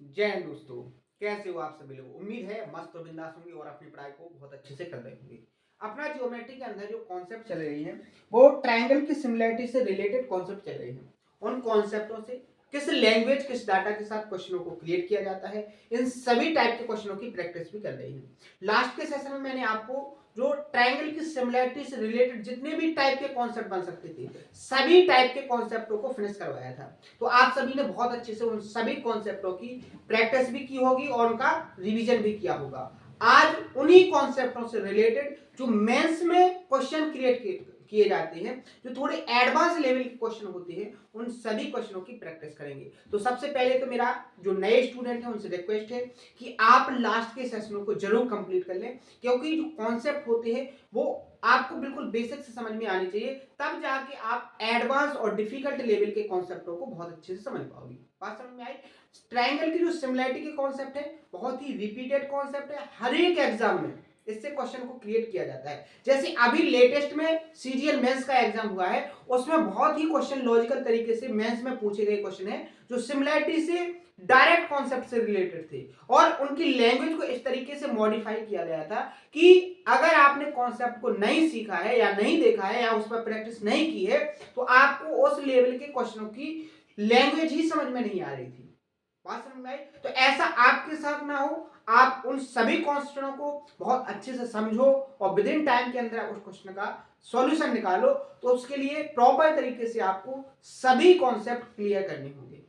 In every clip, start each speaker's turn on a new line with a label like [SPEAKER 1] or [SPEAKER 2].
[SPEAKER 1] जय हिंद दोस्तों। कैसे हो आप सभी लोग? उम्मीद है मस्त और बिंदास होंगे और अपनी पढ़ाई को बहुत अच्छे से कर रहे होंगे। अपना ज्योमेट्री के अंदर जो कॉन्सेप्ट चल रही है वो ट्रायंगल की सिमिलरिटी से रिलेटेड कॉन्सेप्ट चल रही है। उन कॉन्सेप्टों से किस लैंग्वेज किस डाटा के साथ क्वेश्चनों को क्रिएट किया जाता है, इन सभी टाइप के क्वेश्चनों की प्रैक्टिस भी कर रही है। लास्ट के सेशन में मैंने आपको जो ट्रायंगल की सिमिलरिटी से रिलेटेड जितने भी टाइप के कॉन्सेप्ट बन सकते थे सभी टाइप के कॉन्सेप्टों को फिनिश करवाया था। तो आप सभी ने बहुत अच्छे से उन सभी कॉन्सेप्टों की प्रैक्टिस भी की होगी और उनका रिवीजन भी किया होगा। आज उन्हीं कॉन्सेप्टों से रिलेटेड जो मेंस में क्वेश्चन क्रिएट किए जाते हैं, जो थोड़े एडवांस लेवल के क्वेश्चन होते हैं, उन सभी क्वेश्चनों की प्रैक्टिस करेंगे। तो सबसे पहले तो मेरा जो नए स्टूडेंट है उनसे रिक्वेस्ट है कि आप लास्ट के सेशनों को जरूर कंप्लीट कर लें, क्योंकि जो कॉन्सेप्ट होते हैं वो आपको बिल्कुल बेसिक से समझ में आनी चाहिए, तब जाके आप एडवांस और डिफिकल्ट लेवल के कॉन्सेप्टों को बहुत अच्छे से समझ पाओगे। बात समझ में आई? ट्रायंगल की जो सिमिलरिटी के कॉन्सेप्ट है बहुत ही रिपीटेड कॉन्सेप्ट है, हर एक एग्जाम में इससे क्वेश्चन को क्रिएट किया जाता है। जैसे अभी लेटेस्ट में सीजीएल मेंस का एग्जाम हुआ है, उसमें बहुत ही क्वेश्चन लॉजिकल तरीके से मेंस में पूछे गए क्वेश्चन है जो सिमिलरिटी से डायरेक्ट कॉन्सेप्ट से रिलेटेड थे और उनकी लैंग्वेज को इस तरीके से मॉडिफाई किया गया था कि अगर आपने कॉन्सेप्ट को नहीं सीखा है या नहीं देखा है या उस पर प्रैक्टिस नहीं की है तो आपको उस लेवल के क्वेश्चनों की लैंग्वेज ही समझ में नहीं आ रही थी। बात समझ में आई? तो ऐसा आपके साथ ना हो, आप उन सभी क्वेश्चनों को बहुत अच्छे से समझो और विद इन टाइम के अंदर उस क्वेश्चन का सॉल्यूशन निकालो। तो उसके लिए प्रॉपर तरीके से आपको सभी कॉन्सेप्ट क्लियर करने होंगे।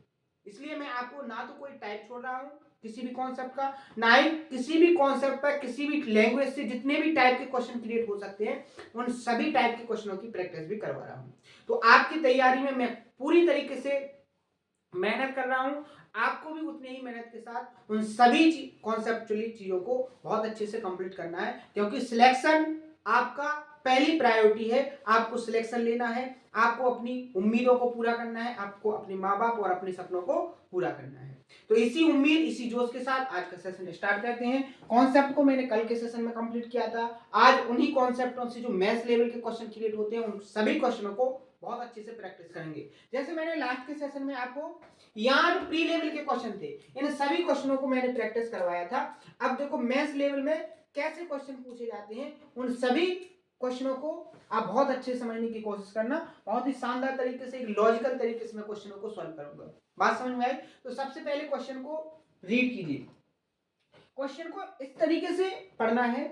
[SPEAKER 1] इसलिए मैं आपको ना तो कोई टाइप छोड़ रहा हूं किसी भी कॉन्सेप्ट का, ना ही किसी भी कॉन्सेप्ट पर किसी भी लैंग्वेज से जितने भी टाइप के क्वेश्चन क्रिएट हो सकते हैं उन सभी टाइप के क्वेश्चनों की प्रैक्टिस भी करवा रहा हूं। तो आपकी तैयारी में मैं पूरी तरीके से मेहनत कर रहा हूं, आपको भी उतनी ही मेहनत के साथ उन सभी कॉन्सेप्चुअली चीजों को बहुत अच्छे से कंप्लीट करना है, क्योंकि सिलेक्शन आपका पहली प्रायोरिटी है। आपको सिलेक्शन लेना है, आपको अपनी उम्मीदों को पूरा करना है, आपको अपने माँ बाप और अपने सपनों को पूरा करना है। तो इसी उम्मीद इसी जोश के साथ आज का सेशन स्टार्ट करते हैं। कॉन्सेप्ट को मैंने कल के सेशन में कंप्लीट किया था, आज उन्हीं कॉन्सेप्टों से जो मैथ्स लेवल के क्वेश्चन क्रिएट होते हैं उन सभी क्वेश्चनों को बहुत अच्छे से प्रैक्टिस करेंगे। जैसे मैंने लास्ट के सेशन में आपको यहाँ जो प्री लेवल के क्वेश्चन थे इन सभी क्वेश्चनों को मैंने प्रैक्टिस करवाया था। अब देखो मैथ्स लेवल में कैसे क्वेश्चन पूछे जाते हैं, उन सभी क्वेश्चनों को आप बहुत अच्छे से समझने की कोशिश करना। बहुत ही शानदार तरीके से एक लॉजिकल तरीके से मैं क्वेश्चनों को सॉल्व करूंगा। बात समझ में आई? तो सबसे पहले क्वेश्चन को रीड कीजिए। क्वेश्चन को इस तरीके से पढ़ना है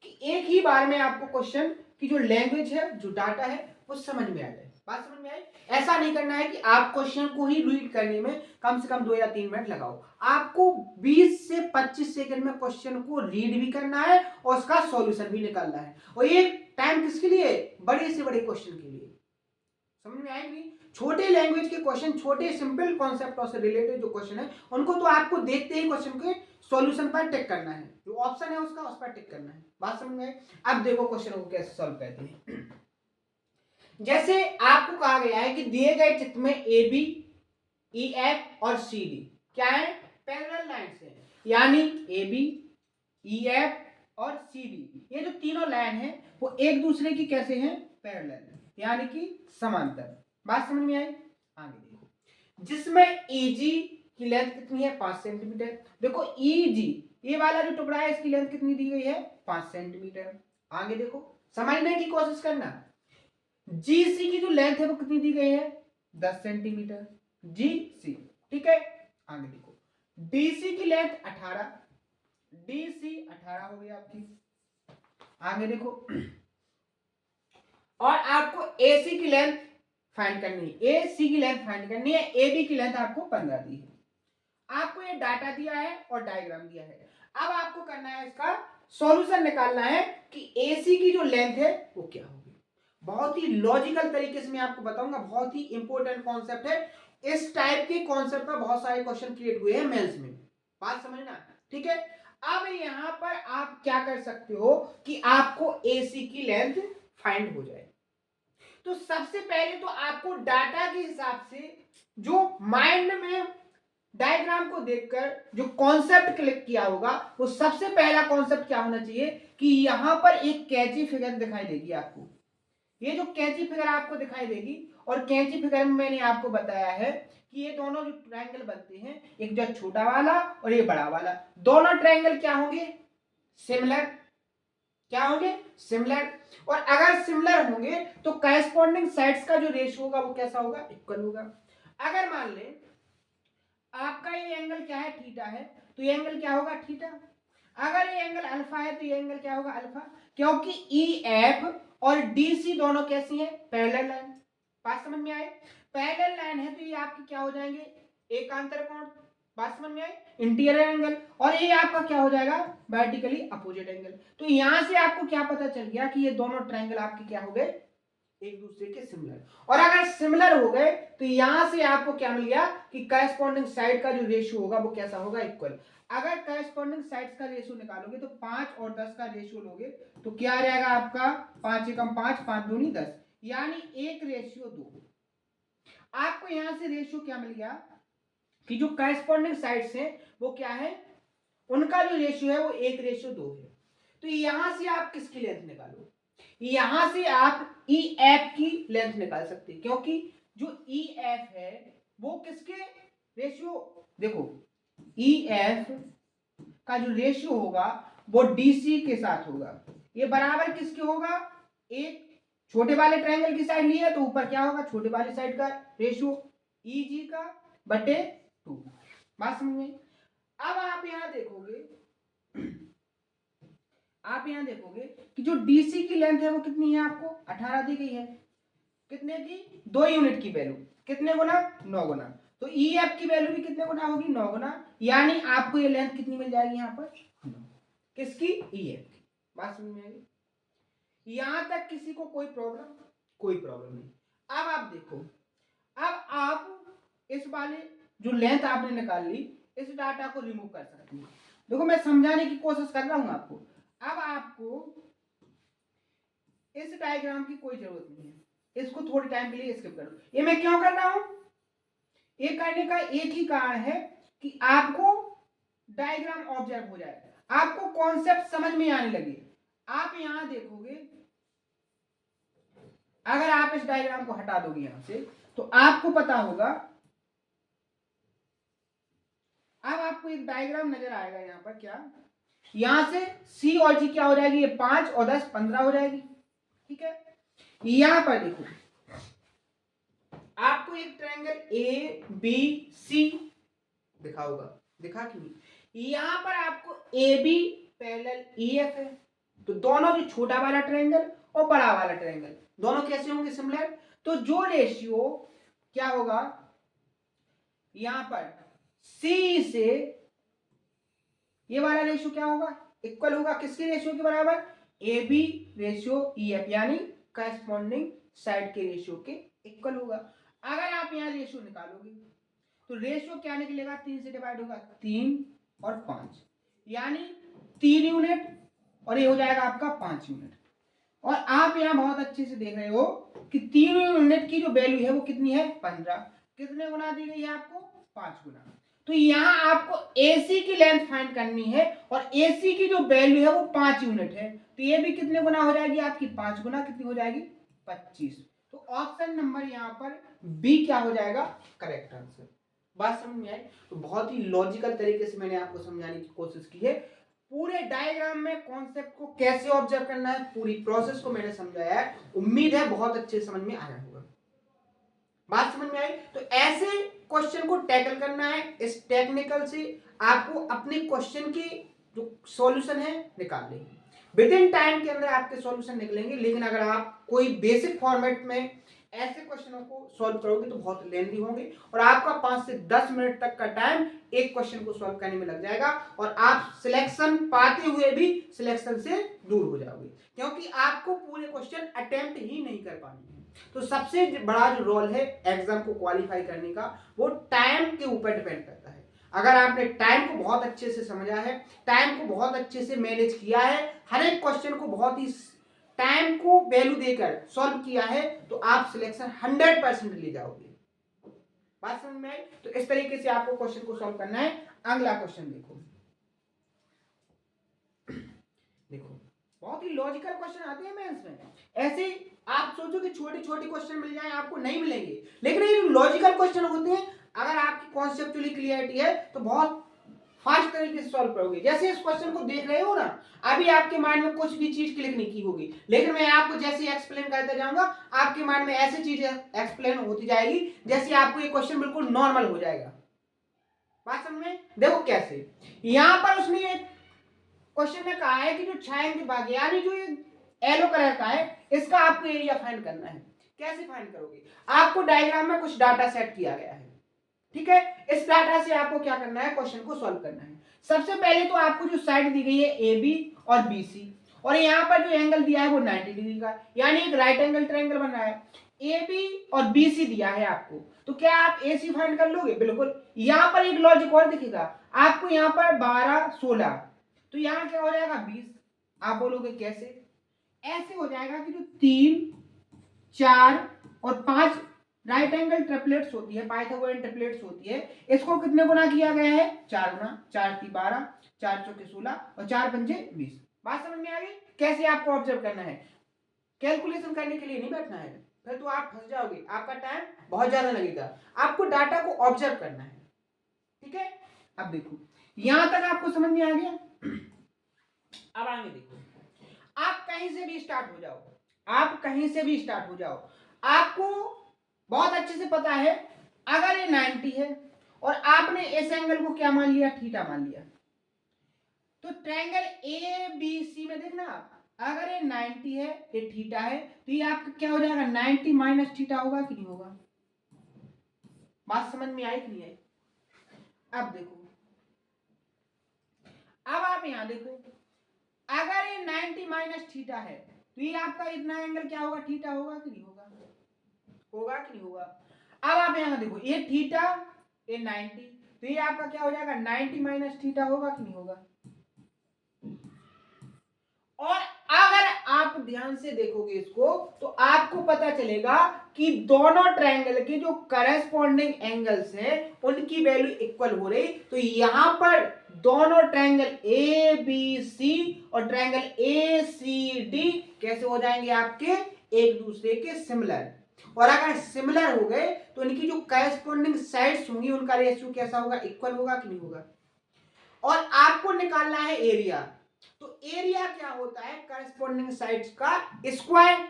[SPEAKER 1] कि एक ही बार में आपको क्वेश्चन की जो लैंग्वेज है जो डाटा है वो समझ में आ जाए। बात समझ में आई? ऐसा नहीं करना है कि आप क्वेश्चन को ही रीड करने में कम से कम 2 या 3 मिनट लगाओ। आपको 20 से 25 सेकंड में क्वेश्चन को रीड भी करना है और उसका सॉल्यूशन भी निकालना है। और ये टाइम किसके लिए? बड़े से बड़े क्वेश्चन के लिए। समझ में आएगी? छोटे लैंग्वेज के क्वेश्चन, छोटे सिंपल कॉन्सेप्टों से रिलेटेड जो क्वेश्चन है उनको तो आपको देखते ही क्वेश्चन के सॉल्यूशन पर टिक करना है, जो ऑप्शन है उसका उस पर टिक करना है। बात समझ में आई? अब देखो क्वेश्चन को कैसे सॉल्व करते हैं। जैसे आपको कहा गया है कि दिए गए चित्र में ए बी ई एफ और सी डी क्या है? पैरेलल लाइंस है, यानी ए बी ई एफ और सी डी ये जो तीनों लाइन है वो एक दूसरे की कैसे हैं? पैरेलल, यानी कि समांतर। बात समझ में आई? आगे देखो, जिसमें ईजी की लेंथ कितनी है? 5 सेंटीमीटर। देखो ईजी ये वाला जो टुकड़ा है इसकी लेंथ कितनी दी गई है? 5 सेंटीमीटर। आगे देखो, समझने की कोशिश करना। जीसी की जो लेंथ है वो कितनी दी गई है? 10 सेंटीमीटर। जीसी, ठीक है। आगे देखो, डीसी की लेंथ 18, डीसी 18 हो गई आपकी। आगे देखो, और आपको एसी की लेंथ फाइंड करनी है, एसी की लेंथ फाइंड करनी है, एबी की लेंथ आपको 15 दी है। आपको ये डाटा दिया है और डायग्राम दिया है। अब आपको करना है इसका सॉल्यूशन निकालना है कि एसी की जो लेंथ है वो क्या होगी। बहुत ही लॉजिकल तरीके से मैं आपको बताऊंगा, बहुत ही इंपॉर्टेंट कॉन्सेप्ट है। इस टाइप के कॉन्सेप्ट पर बहुत सारे क्वेश्चन क्रिएट हुए हैं मेंस में। बात समझना, ठीक है। अब यहां पर आप क्या कर सकते हो कि आपको एसी की लेंथ फाइंड हो जाए। तो सबसे पहले तो आपको डाटा के हिसाब से जो माइंड में डायग्राम को देखकर जो कॉन्सेप्ट क्लिक किया होगा वो सबसे पहला कॉन्सेप्ट क्या होना चाहिए कि यहां पर एक कैची फिगर दिखाई देगी आपको। ये जो कैची फिगर आपको दिखाई देगी, और कैची फिगर में मैंने आपको बताया है कि ये दोनों जो ट्रायंगल बनते हैं, एक जो छोटा वाला और ये बड़ा वाला, दोनों ट्रायंगल क्या होंगे, सिमिलर। क्या होंगे, सिमिलर। और अगर सिमिलर होंगे तो करेस्पॉन्डिंग साइड्स का जो रेशियो होगा वो कैसा होगा, इक्वल होगा। अगर मान ले आपका ये एंगल क्या है, थीटा है, तो ये एंगल क्या होगा, थीटा। अगर ये एंगल अल्फा है तो ये एंगल क्या होगा, अल्फा, क्योंकि ई एफ और डी सी दोनों कैसी हैं, पैरेलल लाइन। बात समझ में आए, पैरेलल लाइन है तो ये आपके क्या हो जाएंगे, एकांतर कोण। बात समझ में आई, इंटीरियर एंगल। और ये आपका क्या हो जाएगा, वर्टिकली अपोजिट एंगल। तो यहां से आपको क्या पता चल गया कि ये दोनों ट्रायंगल आपके क्या हो गए, एक दूसरे के सिमिलर। और अगर सिमिलर हो गए तो यहां से आपको क्या मिल गया कि करस्पॉन्डिंग साइड का जो रेशियो होगा वो कैसा होगा, इक्वल। अगर करस्पॉन्डिंग साइड्स का रेशियो निकालोगे तो 5 और 10 का रेशियो लोगे तो क्या आ जाएगा आपका, 5 एकम 5, 5 दूनी 10, यानी 1:2। आपको यहां से रेशियो क्या मिल गया कि जो करस्पॉन्डिंग साइड्स हैं वो क्या है, उनका जो रेशियो है वो 1:2 है। तो यहां से आप किसकी लेंथ निकालो, यहां से आप ई एफ की लेंथ निकाल सकते हैं, क्योंकि जो ई एफ है वो किसके रेशियो, देखो ई एफ का जो रेशियो होगा वो डीसी के साथ होगा। ये बराबर किसके होगा, एक छोटे वाले ट्रायंगल की साइड ली है तो ऊपर क्या होगा, छोटे वाली साइड का रेशियो ई जी का बटे 2। बात समझ में। अब आप यहां देखोगे, आप यहां देखोगे कि जो डीसी की लेंथ है वो कितनी है, आपको 18 दी गई है। कितने की, 2 यूनिट की वैल्यू, कितने गुना, 9 गुना। तो ई एफ की वैल्यू भी कितने गुना होगी, 9 गुना, यानी आपको ये लेंथ कितनी मिल जाएगी यहाँ पर, किसकी, ई एफ की। बात समझ में आएगी, यहां तक किसी को कोई प्रॉब्लम, कोई प्रॉब्लम नहीं। अब आप देखो, अब आप इस वाले जो लेंथ आपने निकाल ली, इस डाटा को रिमूव कर सकते हैं। देखो मैं समझाने की कोशिश कर रहा हूं आपको। अब आपको इस डायग्राम की कोई जरूरत नहीं है, इसको थोड़े टाइम के लिए स्किप करो। ये मैं क्यों कर रहा हूं, ये करने का एक ही कारण है कि आपको डायग्राम ऑब्जर्व हो जाए, आपको कॉन्सेप्ट समझ में आने लगे। आप यहां देखोगे, अगर आप इस डायग्राम को हटा दोगे यहां से तो आपको पता होगा, अब आपको एक डायग्राम नजर आएगा यहां पर, क्या, यहां से सी और जी क्या हो जाएगी, ये 5 और 10 15 हो जाएगी। ठीक है, यहां पर देखो आपको एक ट्रायंगल ए बी सी दिखा होगा, दिखा क्यों, यहां पर आपको A B parallel E F है। तो दोनों जो छोटा वाला ट्रायंगल और बड़ा वाला ट्रायंगल दोनों कैसे होंगे, सिमिलर। तो जो रेशियो क्या होगा यहां पर सी से ये वाला रेशियो क्या होगा, इक्वल होगा किसके रेशियो के बराबर, A B ratio E F, यानी करस्पॉन्डिंग साइड के रेशियो के इक्वल होगा। अगर आप यहां रेशियो निकालोगे तो रेशियो क्या निकलेगा, 3 से डिवाइड होगा, 3 और 5, यानी 3 यूनिट, और ये हो जाएगा आपका 5 यूनिट। और आप यहां बहुत अच्छे से देख रहे हो कि 3 यूनिट की जो वैल्यू है वो कितनी है, 15। कितने गुना दी गई है आपको, 5 गुना। तो यहां आपको AC की लेंथ फाइंड करनी है और AC की जो वैल्यू है वो 5 यूनिट है, तो ये भी कितने गुना हो जाएगी आपकी, 5 गुना, कितनी हो जाएगी, 25। तो ऑप्शन नंबर यहां पर बी क्या हो जाएगा, करेक्ट आंसर। बात समझ में आई। तो बहुत ही लॉजिकल तरीके से मैंने आपको समझाने की कोशिश की है, पूरे डायग्राम में कॉन्सेप्ट को कैसे ऑब्जर्व करना है, पूरी प्रोसेस को मैंने समझाया है। उम्मीद है बहुत अच्छे समझ में आया होगा। बात समझ में आई। तो ऐसे क्वेश्चन को टैकल करना है, इस टेक्निकल से आपको अपने क्वेश्चन की जो सॉल्यूशन है निकाल लेंगे, विद इन टाइम के अंदर आपके सॉल्यूशन निकलेंगे। लेकिन अगर आप कोई बेसिक फॉर्मेट में ऐसे क्वेश्चनों को सॉल्व करोगे तो बहुत लेंथी होंगे और आपका 5 से 10 मिनट तक का टाइम एक क्वेश्चन को सॉल्व करने में लग जाएगा और आप सिलेक्शन पाते हुए भी सिलेक्शन से दूर हो जाओगे, क्योंकि आपको पूरे क्वेश्चन अटेम्प्ट ही नहीं कर पानी है। तो सबसे बड़ा जो रोल है एग्जाम को क्वालिफाई करने का, वो टाइम के ऊपर डिपेंड करता है। अगर आपने टाइम को बहुत अच्छे से समझा है, टाइम को बहुत अच्छे से मैनेज किया है, हर एक क्वेश्चन को बहुत ही टाइम को वैल्यू देकर सॉल्व किया है, तो आप सिलेक्शन 100% ले जाओगे। बात समझ में आई। तो इस तरीके से आपको क्वेश्चन को सॉल्व करना है। अगला क्वेश्चन देखो, देखो बहुत ही लॉजिकल क्वेश्चन आते हैं मेंस में। ऐसे आप सोचो कि छोटे छोटे क्वेश्चन मिल जाए, आपको नहीं मिलेंगे, लेकिन ये लॉजिकल क्वेश्चन होते हैं, अगर एक्चुअली क्लियरिटी है तो बहुत फास्ट तरीके से सॉल्व करोगे। जैसे इस क्वेश्चन को देख रहे हो ना, अभी आपके माइंड में कुछ भी चीज क्लिक नहीं की होगी, लेकिन मैं आपको जैसे एक्सप्लेन करता जाऊंगा आपके माइंड में ऐसी चीजें एक्सप्लेन होती जाएगी जैसे आपको ये क्वेश्चन बिल्कुल नॉर्मल हो जाएगा। बात समझ में? देखो कैसे, यहां पर उसने एक क्वेश्चन में कहा है कि जो छायांकित भाग यानी जो ये येलो कलर का है इसका आपको एरिया फाइंड करना है। कैसे फाइंड करोगे? आपको डायग्राम में कुछ डाटा सेट किया गया है, ठीक है। इस डाटा से आपको क्या करना है, क्वेश्चन को सॉल्व करना है। सबसे पहले तो आपको जो साइड दी गई है ए बी और बी सी, और यहाँ पर जो एंगल दिया है वो 90 डिग्री का, यानी एक राइट एंगल ट्रायंगल बन रहा है। ए बी और बी सी दिया है आपको, तो क्या आप ए सी फाइंड कर लोगे? बिल्कुल। यहाँ पर एक लॉजिक और दिखेगा आपको, यहाँ पर 12 16, तो यहाँ क्या हो जाएगा 20। आप बोलोगे कैसे? ऐसे हो जाएगा कि जो 3 4 और 5 राइट एंगल ट्रिपलेट्स होती है, पाइथागोरन ट्रिपलेट्स होती है, इसको कितने गुना किया गया है? 4 गुना। 4 3 12, 4 चौके 16 और 4 पंजे 20। बात समझ में आ गई? कैसे आपको ऑब्जर्व करना है, कैलकुलेशन करने के लिए नहीं बैठना है, फिर तो आप फंस जाओगे, आपका टाइम बहुत ज्यादा लगेगा। आपको डाटा को ऑब्जर्व करना है, ठीक है। अब देखो यहां तक आपको समझ में आ गया। अब आगे देखो, आप कहीं से भी स्टार्ट हो जाओ, आप कहीं से भी स्टार्ट हो जाओ, आपको बहुत अच्छे से पता है अगर ये 90 है और आपने इस एंगल को क्या मान लिया? थीटा मान लिया, तो ट्रायंगल ए बी सी में देखना आप, अगर ये 90 है ये थीटा है तो ये आपका क्या हो जाएगा? 90 माइनस थीटा होगा कि नहीं होगा? बात समझ में आई कि नहीं आई? अब देखो, अब आप यहां देखो, अगर ये 90 माइनस थीटा है तो ये आपका इतना एंगल क्या होगा? थीटा होगा कि नहीं होगा? होगा कि नहीं होगा? अब आप यहां देखो, ये थीटा ये 90, तो ये आपका क्या हो जाएगा? 90 माइनस थीटा होगा कि नहीं होगा? और अगर आप ध्यान से देखोगे इसको तो आपको पता चलेगा कि दोनों ट्रायंगल के जो करस्पॉन्डिंग एंगल्स हैं उनकी वैल्यू इक्वल हो रही, तो यहां पर दोनों ट्रायंगल ए बी सी और ट्रायंगल ए सी डी कैसे हो जाएंगे? आपके एक दूसरे के सिमिलर। और अगर सिमिलर हो गए तो इनकी जो करस्पॉन्डिंग साइड्स होंगी उनका रेशियो कैसा होगा? इक्वल होगा कि नहीं होगा? और आपको निकालना है एरिया, तो एरिया क्या होता है? करस्पॉन्डिंग साइड्स का स्क्वायर।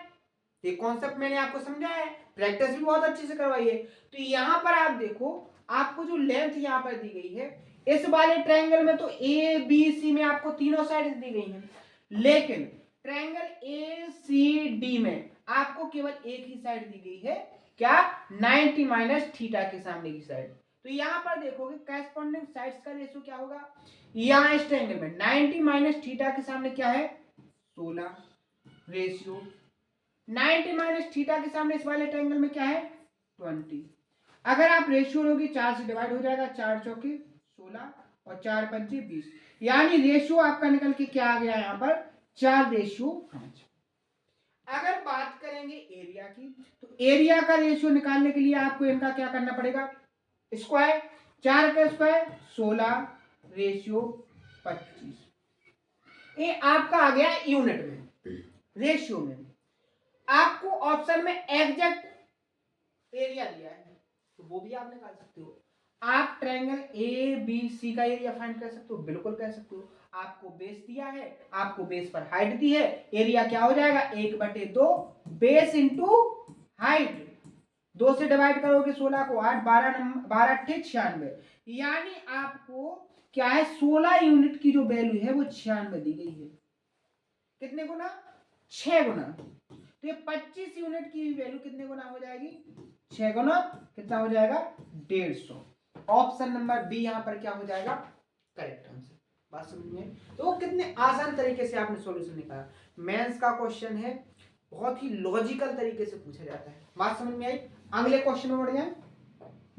[SPEAKER 1] ये कॉन्सेप्ट मैंने आपको समझाया है, प्रैक्टिस भी बहुत अच्छे से करवाई है। तो यहां पर आप देखो, आपको जो लेंथ यहां पर दी गई है इस वाले ट्रायंगल में, तो ए बी सी में आपको तीनों साइड्स दी गई हैं, लेकिन ट्रायंगल ए सी डी में आपको केवल एक ही साइड दी गई है, क्या? 90 माइनस थीटा के सामने की साइड। तो यहां पर देखोगे करस्पॉन्डिंग साइड्स का रेशियो क्या होगा? यहां इस ट्रायंगल में 90 माइनस थीटा के सामने क्या है? 16 रेशियो। 90 माइनस थीटा के सामने इस वाले ट्रायंगल में क्या है? 20। अगर आप रेशियो लोगे 4 से डिवाइड हो जाएगा, 4 चौके 16 और 4 पंचे 20, यानी रेशियो आपका निकल के क्या आ गया यहाँ पर? 4 रेशियो 5। अगर बात करेंगे एरिया की, तो एरिया का रेशियो निकालने के लिए आपको इनका क्या करना पड़ेगा? स्क्वायर। 4 का स्क्वायर 16 रेशियो 25। ये आपका आ गया यूनिट में, रेशियो में। आपको ऑप्शन में एग्जैक्ट एरिया दिया है तो वो भी आप निकाल सकते हो। आप ट्रायंगल ए बी सी का एरिया फाइंड कर सकते हो, बिल्कुल कर सकते हो। आपको बेस दिया है, आपको बेस पर हाइट दी है, एरिया क्या हो जाएगा? 1/2 बेस इंटू हाइट। 2 से डिवाइड करोगे 16 को 8, 12 96, यानी आपको क्या है? 16 यूनिट की जो वैल्यू है वो 96 दी गई है। कितने गुना? 6 गुना। तो ये 25 यूनिट की वैल्यू कितने गुना हो जाएगी? 6 गुना। कितना हो जाएगा? 150। ऑप्शन नंबर बी यहां पर क्या हो जाएगा? Correct answer. बात समझ में? तो कितने आसान तरीके से आपने सॉल्यूशन निकाला। मेंस का क्वेश्चन है, बहुत ही लॉजिकल तरीके से पूछा जाता है। बात समझ में आई? अगले क्वेश्चन में बढ़ जाए।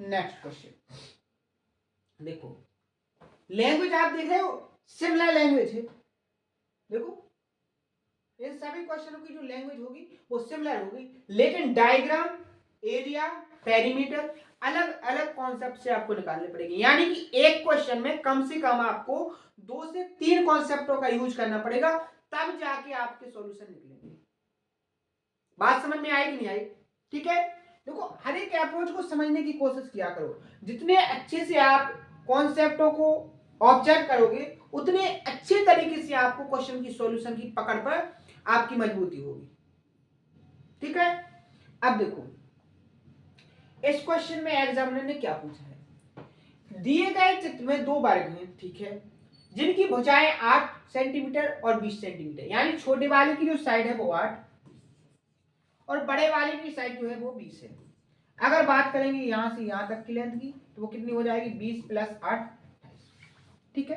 [SPEAKER 1] नेक्स्ट क्वेश्चन देखो, लैंग्वेज आप देख रहे हो, सिमिलर लैंग्वेज है। देखो इन सभी क्वेश्चनों की जो लैंग्वेज होगी वो सिमिलर होगी, लेकिन डायग्राम, एरिया, पेरीमीटर अलग अलग कॉन्सेप्ट से आपको निकालने पड़ेंगे। यानी कि एक क्वेश्चन में कम से कम आपको 2 से 3 कॉन्सेप्टों का यूज करना पड़ेगा, तब जाके आपके सॉल्यूशन निकलेंगे। बात समझ में आई कि नहीं आई? ठीक है, देखो हर एक अप्रोच को समझने की कोशिश किया करो। जितने अच्छे से आप कॉन्सेप्टों को ऑब्जर्व करोगे उतने अच्छे तरीके से आपको क्वेश्चन की सॉल्यूशन की पकड़ पर आपकी मजबूती होगी। ठीक है, अब देखो इस क्वेश्चन में एग्जामिनर ने क्या पूछा है। दिए गए चित्र में दो वर्ग हैं, ठीक है, जिनकी भुजाएं 8 सेंटीमीटर और 20 सेंटीमीटर, यानी छोटे वाले की जो साइड है वो 8 और बड़े वाले की साइड जो है वो 20 है। अगर बात करेंगे यहां से यहां तक की लेंथ की तो वो कितनी हो जाएगी 20 प्लस 8, ठीक है।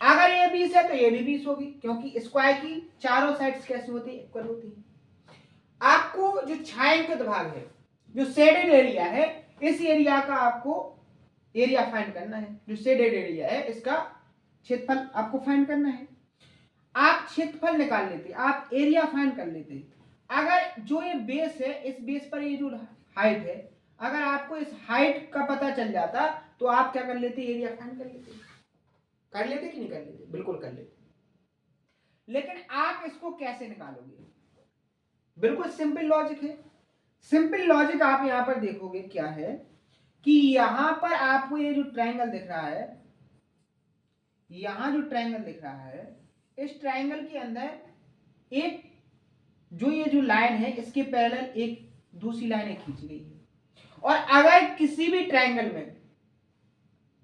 [SPEAKER 1] अगर ये 20 है तो ये भी 20 होगी, क्योंकि स्क्वायर की चारों साइड्स कैसी होती है, इक्वल होती है। आपको जो छायांकित भाग है, जो शेडेड एरिया है, इस एरिया का आपको एरिया फाइंड करना है। जो शेडेड एरिया है इसका क्षेत्रफल आपको फाइंड करना है। आप क्षेत्रफल निकाल लेते, आप एरिया फाइंड कर लेते। अगर जो ये बेस है, इस बेस पर ये जो हाइट है, अगर आपको इस हाइट का पता चल जाता तो आप क्या कर लेते, एरिया फाइंड कर लेते। कर लेते कि नहीं कर लेते, बिल्कुल कर लेते। लेकिन आप इसको कैसे निकालोगे, बिल्कुल सिंपल लॉजिक है। सिंपल लॉजिक आप यहां पर देखोगे क्या है कि यहां पर आपको ये जो ट्रायंगल दिख रहा है, यहां जो ट्रायंगल दिख रहा है, इस ट्रायंगल के अंदर एक जो ये जो लाइन है इसके पैरेलल एक दूसरी लाइन खींची गई है। और अगर किसी भी ट्रायंगल में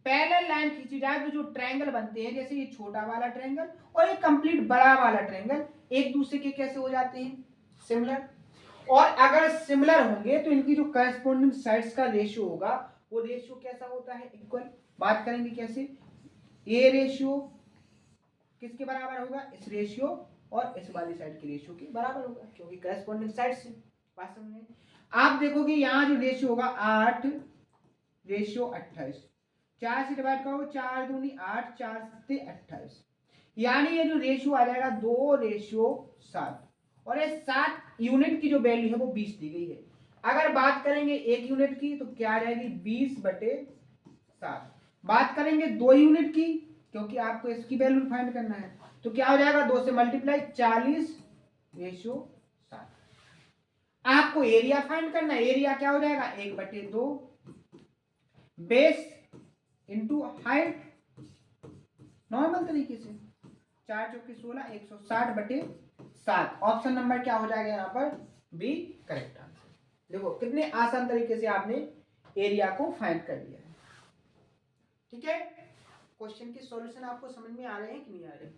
[SPEAKER 1] पैरेलल लाइन खींची जाए तो जो ट्रायंगल बनते हैं, जैसे ये छोटा वाला ट्रायंगल और ये कंप्लीट बड़ा वाला ट्रायंगल, एक दूसरे के कैसे हो जाते हैं, सिमिलर। और अगर सिमिलर होंगे तो इनकी जो करस्पॉन्डिंग साइड्स का रेशियो होगा वो रेशियो कैसा होता है, इक्वल। बात करेंगे कैसे, ए रेशियो किसके बराबर होगा, इस रेशियो और इस वाली साइड के रेशियो के बराबर होगा, क्योंकि करस्पॉन्डिंग साइड से। बात समझ में, आप देखोगे यहां जो रेशियो होगा 8 रेशियो 28, 4 से डिवाइड करोगे 4 दूनी 8, 4 सत्ते 28, यानी ये जो रेशियो आ जाएगा 2 रेशियो 7। और ये 7 यूनिट की जो वैल्यू है वो 20 दी गई है। अगर बात करेंगे 1 यूनिट की तो क्या आ जाएगी 20/7। बात करेंगे 2 यूनिट की, क्योंकि आपको इसकी वैल्यू फाइंड करना है, तो क्या हो जाएगा 2 से मल्टीप्लाई 40 रेशियो 7। आपको एरिया फाइंड करना है, एरिया क्या हो जाएगा 1/2 बेस इंटू हाइट, नॉर्मल तरीके से 4 चौके 16, 160/7। ऑप्शन नंबर क्या हो जाएगा यहाँ पर, बी करेक्ट आंसर। देखो कितने आसान तरीके से आपने एरिया को फाइंड कर लिया है। ठीक है, क्वेश्चन के सॉल्यूशन आपको समझ में आ रहे हैं कि नहीं आ रहे।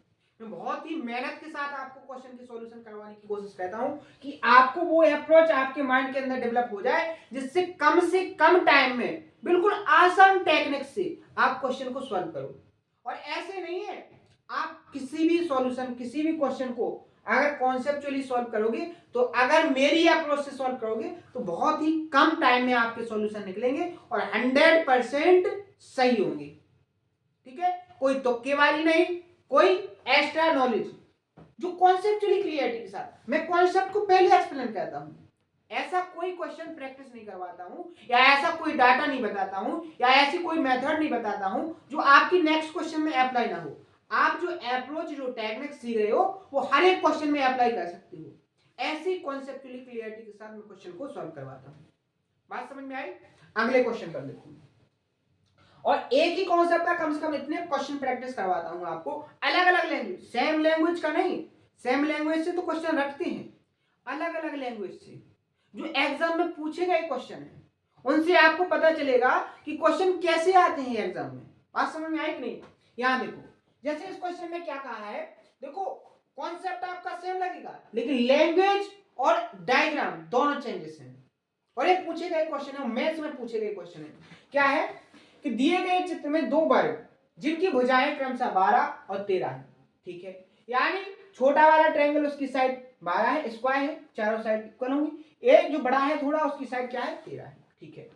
[SPEAKER 1] मैं बहुत ही मेहनत के साथ आपको क्वेश्चन के सॉल्यूशन करवाने की कोशिश करता हूं कि आपको वो अप्रोच आपके माइंड के अंदर डेवलप हो जाए जिससे कम टाइम में बिल्कुल आसान टेक्निक से आप क्वेश्चन को सॉल्व करो। और ऐसे नहीं है, आप किसी भी सॉल्यूशन, किसी भी क्वेश्चन को अगर कॉन्सेप्चुअली सॉल्व करोगे तो अगर मेरी अप्रोच से सॉल्व करोगे तो बहुत ही कम टाइम में आपके सॉल्यूशन निकलेंगे और 100% सही होंगे। ठीक है, कोई तुक्के वाली नहीं, कोई एक्स्ट्रा नॉलेज, जो कॉन्सेप्चुअली क्लियरिटी के साथ मैं कॉन्सेप्ट को पहले एक्सप्लेन करता हूं। ऐसा कोई क्वेश्चन प्रैक्टिस नहीं करवाता हूं, या ऐसा कोई डाटा नहीं बताता हूं, या ऐसी कोई मेथड नहीं बताता हूं जो आपकी नेक्स्ट क्वेश्चन में अप्लाई ना हो। आप जो अप्रोच, जो टेक्निक सीख रहे हो वो हर एक क्वेश्चन में अप्लाई कर सकते हो। ऐसी कॉन्सेप्चुअली क्लियरिटी के साथ मैं क्वेश्चन को सॉल्व करवाता हूं। बात समझ में आई, अगले क्वेश्चन कर लेते हैं। और एक ही कॉन्सेप्ट का कम से कम इतने क्वेश्चन प्रैक्टिस करवाता हूं आपको, अलग अलग लैंग्वेज, सेम लैंग्वेज का नहीं। सेम लैंग्वेज से तो क्वेश्चन रखते हैं, अलग अलग लैंग्वेज से जो एग्जाम में पूछे गए क्वेश्चन है उनसे आपको पता चलेगा कि क्वेश्चन कैसे आते हैं एग्जाम में। बात समझ में आई कि नहीं। यहां देखो, जैसे इस क्वेश्चन में क्या कहा है, देखो कॉन्सेप्ट आपका सेम लगेगा लेकिन लैंग्वेज और डायग्राम दोनों चेंजेस हैं। और ये पूछे गए क्वेश्चन है, मैथ्स में पूछे गए क्वेश्चन है। क्या है कि दिए गए चित्र में दो वर्ग जिनकी भुजाएं क्रमशः 12 और 13 है। ठीक है, यानी छोटा वाला ट्रायंगल उसकी साइड 12 है, स्क्वायर है, चारों साइड इक्वल होंगी। एक जो बड़ा है थोड़ा, उसकी साइड क्या है 13 है। ठीक है,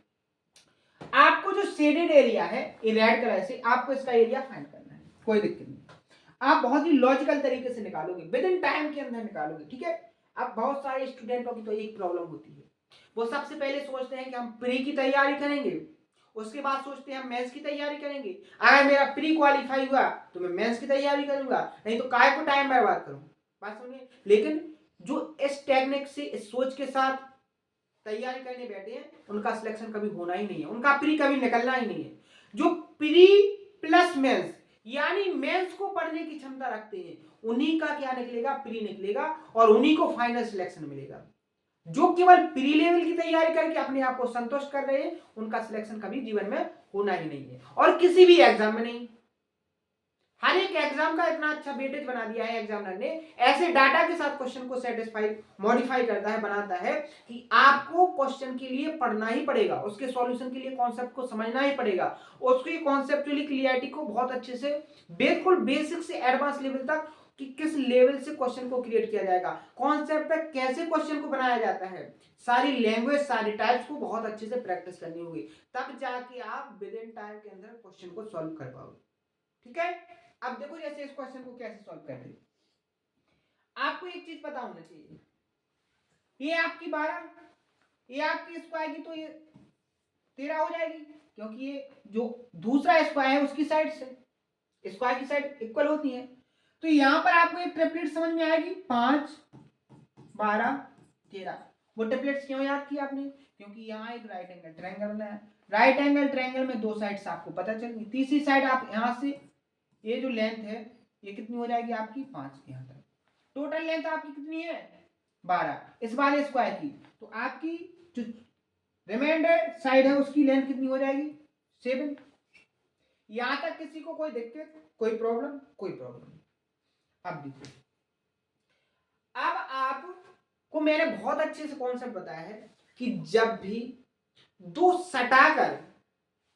[SPEAKER 1] आपको जो शेडेड एरिया है ये रेड कलर से, आपको इसका एरिया फाइंड करना है, कोई दिक्कत नहीं। आप बहुत ही लॉजिकल तरीके से निकालोगे, विद इन टाइम के अंदर निकालोगे। ठीक है, अब बहुत सारे स्टूडेंटों की तो एक प्रॉब्लम होती है, वो सबसे पहले सोचते हैं कि हम प्री की तैयारी करेंगे, उसके बाद सोचते हैं हम मेंस की तैयारी करेंगे। अगर मेरा प्री क्वालिफाई हुआ तो मैं मेंस की तैयारी करूंगा, नहीं तो काय को टाइम बर्बाद करूं। बात समझिए। लेकिन जो इस टेक्निक से, इस सोच के साथ तैयारी करने बैठे हैं उनका सिलेक्शन कभी होना ही नहीं है, उनका प्री कभी निकलना ही नहीं है। जो प्री प्लस मेंस यानी मेंस को पढ़ने की क्षमता रखते हैं उन्हीं का क्या निकलेगा, प्री निकलेगा और उन्हीं को फाइनल सिलेक्शन मिलेगा। जो केवल प्री लेवल की तैयारी करके अपने आप को संतुष्ट कर रहे हैं उनका सिलेक्शन कभी जीवन में होना ही नहीं है, और किसी भी एग्जाम में नहीं। हर एक एग्जाम का इतना अच्छा वेटेज बना दिया है एग्जामिनर ने, ऐसे डाटा के साथ क्वेश्चन को सेटिस्फाई मॉडिफाई करता है, बनाता है कि आपको क्वेश्चन के लिए पढ़ना ही पड़ेगा, उसके सॉल्यूशन के लिए कॉन्सेप्ट को समझना ही पड़ेगा, उसकी कॉन्सेप्चुअली क्लियरिटी को बहुत अच्छे से बिल्कुल बेसिक से एडवांस लेवल तक कि किस लेवल से क्वेश्चन को क्रिएट किया जाएगा, कॉन्सेप्ट पे कैसे क्वेश्चन को बनाया जाता है, सारी लैंग्वेज सारी टाइप्स को बहुत अच्छे से प्रैक्टिस करनी होगी, तब जाके आप विद इन टाइम के अंदर क्वेश्चन को सॉल्व कर पाओगे। ठीक है, अब देखो जैसे इस क्वेश्चन को कैसे सॉल्व करते हैं। आपको एक चीज पता होना चाहिए, ये आपकी 12, ये आपकी स्क्वायर की तो ये 13 हो जाएगी, क्योंकि ये जो दूसरा स्क्वायर है उसकी साइड से स्क्वायर की साइड इक्वल होती है। तो यहां पर आपको एक ट्रिपलेट समझ में आएगी, 5 12 13। वो ट्रिपलेट्स क्यों याद किया आपने, क्योंकि यहाँ एक राइट एंगल ट्रायंगल बनाया, राइट एंगल ट्रायंगल में दो साइड्स आपको पता चल गई, तीसरी साइड आप यहां से ये जो लेंथ है ये कितनी हो जाएगी आपकी 5, यहाँ तक टोटल लेंथ आपकी कितनी है 12 इस वाले स्क्वायर की, तो आपकी जो रिमाइंडर साइड है उसकी लेंथ कितनी हो जाएगी 7। यहां तक किसी को कोई दिक्कत, कोई प्रॉब्लम, कोई प्रॉब्लम। अब देखो, अब आपको मैंने बहुत अच्छे से कॉन्सेप्ट बताया है कि जब भी दो सटाकर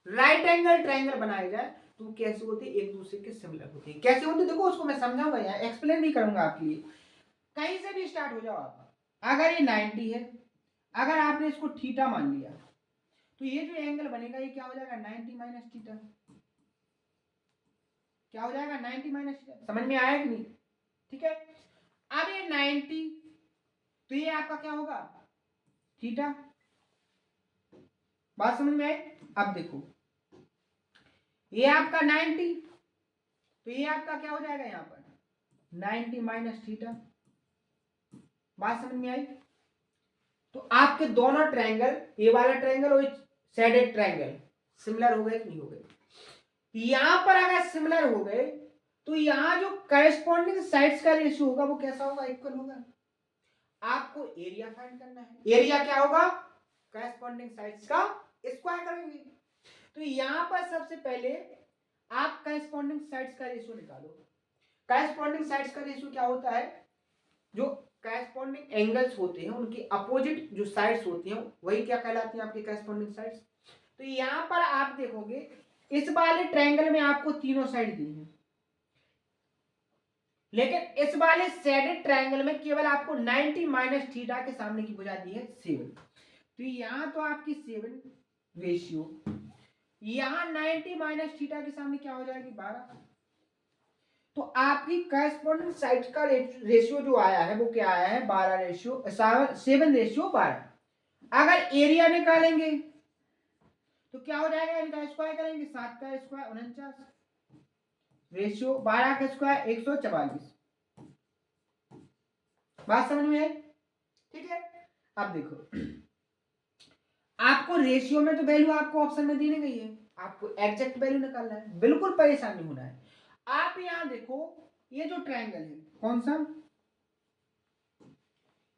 [SPEAKER 1] राइट एंगल ट्रायंगल बनाए जाए तो कैसे होते हैं, एक दूसरे के सिमिलर होते हैं। कैसे होते हैं देखो, उसको मैं समझाऊंगा, यहाँ एक्सप्लेन भी करूंगा आपके लिए। कहीं से भी स्टार्ट हो जाओ आप, अगर ये 90 है, अगर आपने इसको थीटा मान लिया तो ये जो एंगल बनेगा ये क्या हो जाएगा 90 माइनस थीटा, क्या हो जाएगा 90 माइनस थीटा। समझ में आया कि नहीं? ठीक है, अब ये 90 तो ये आपका क्या होगा थीटा, बात समझ में आई? अब देखो ये आपका 90 तो ये आपका क्या हो जाएगा यहां पर 90 माइनस थीटा, बात समझ में आई? तो आपके दोनों ट्रायंगल, ये वाला ट्रायंगल और शेडेड ट्रायंगल सिमिलर हो गए कि नहीं हो गए? यहां पर अगर सिमिलर हो गए तो यहां जो करस्पॉन्डिंग साइड्स का रेशियो होगा वो कैसा होगा, इक्वल होगा। आपको एरिया फाइंड करना है, एरिया क्या होगा करस्पॉन्डिंग साइड्स का स्क्वायर करेंगे। तो यहां पर सबसे पहले आप करस्पॉन्डिंग साइड्स का रेशियो निकालो। करस्पॉन्डिंग साइड्स का रेशियो क्या होता है, जो करस्पॉन्डिंग एंगल्स होते हैं उनकी अपोजिट जो साइड्स होती हैं वही क्या कहलाती हैं आपकी करस्पॉन्डिंग साइड्स। तो यहां पर आप देखोगे इस वाले ट्रायंगल में आपको तीनों साइड दी हैं, लेकिन इस वाले शेडेड ट्रायंगल में केवल आपको 90 माइनस थीटा के सामने की भुजा दी है 7। तो यहां तो आपकी 7 रेशियो, यहां 90 माइनस थीटा के सामने क्या हो जाएगी 12। तो आपकी करस्पॉन्डिंग साइड का रेशियो जो आया है वो क्या आया है 12 रेशियो 7 रेशियो 12। अगर एरिया निकालेंगे तो क्या हो जाएगा, इनका स्क्वायर करेंगे 7 का स्क्वायर 49 रेशियो 12 का स्क्वायर 144। बात समझ में आई? ठीक है, अब देखो आपको रेशियो में तो वैल्यू आपको ऑप्शन में दी नहीं गई है, आपको एग्जैक्ट वैल्यू निकालना है, बिल्कुल परेशान नहीं होना है। आप यहां देखो ये जो ट्रायंगल है कौन सा,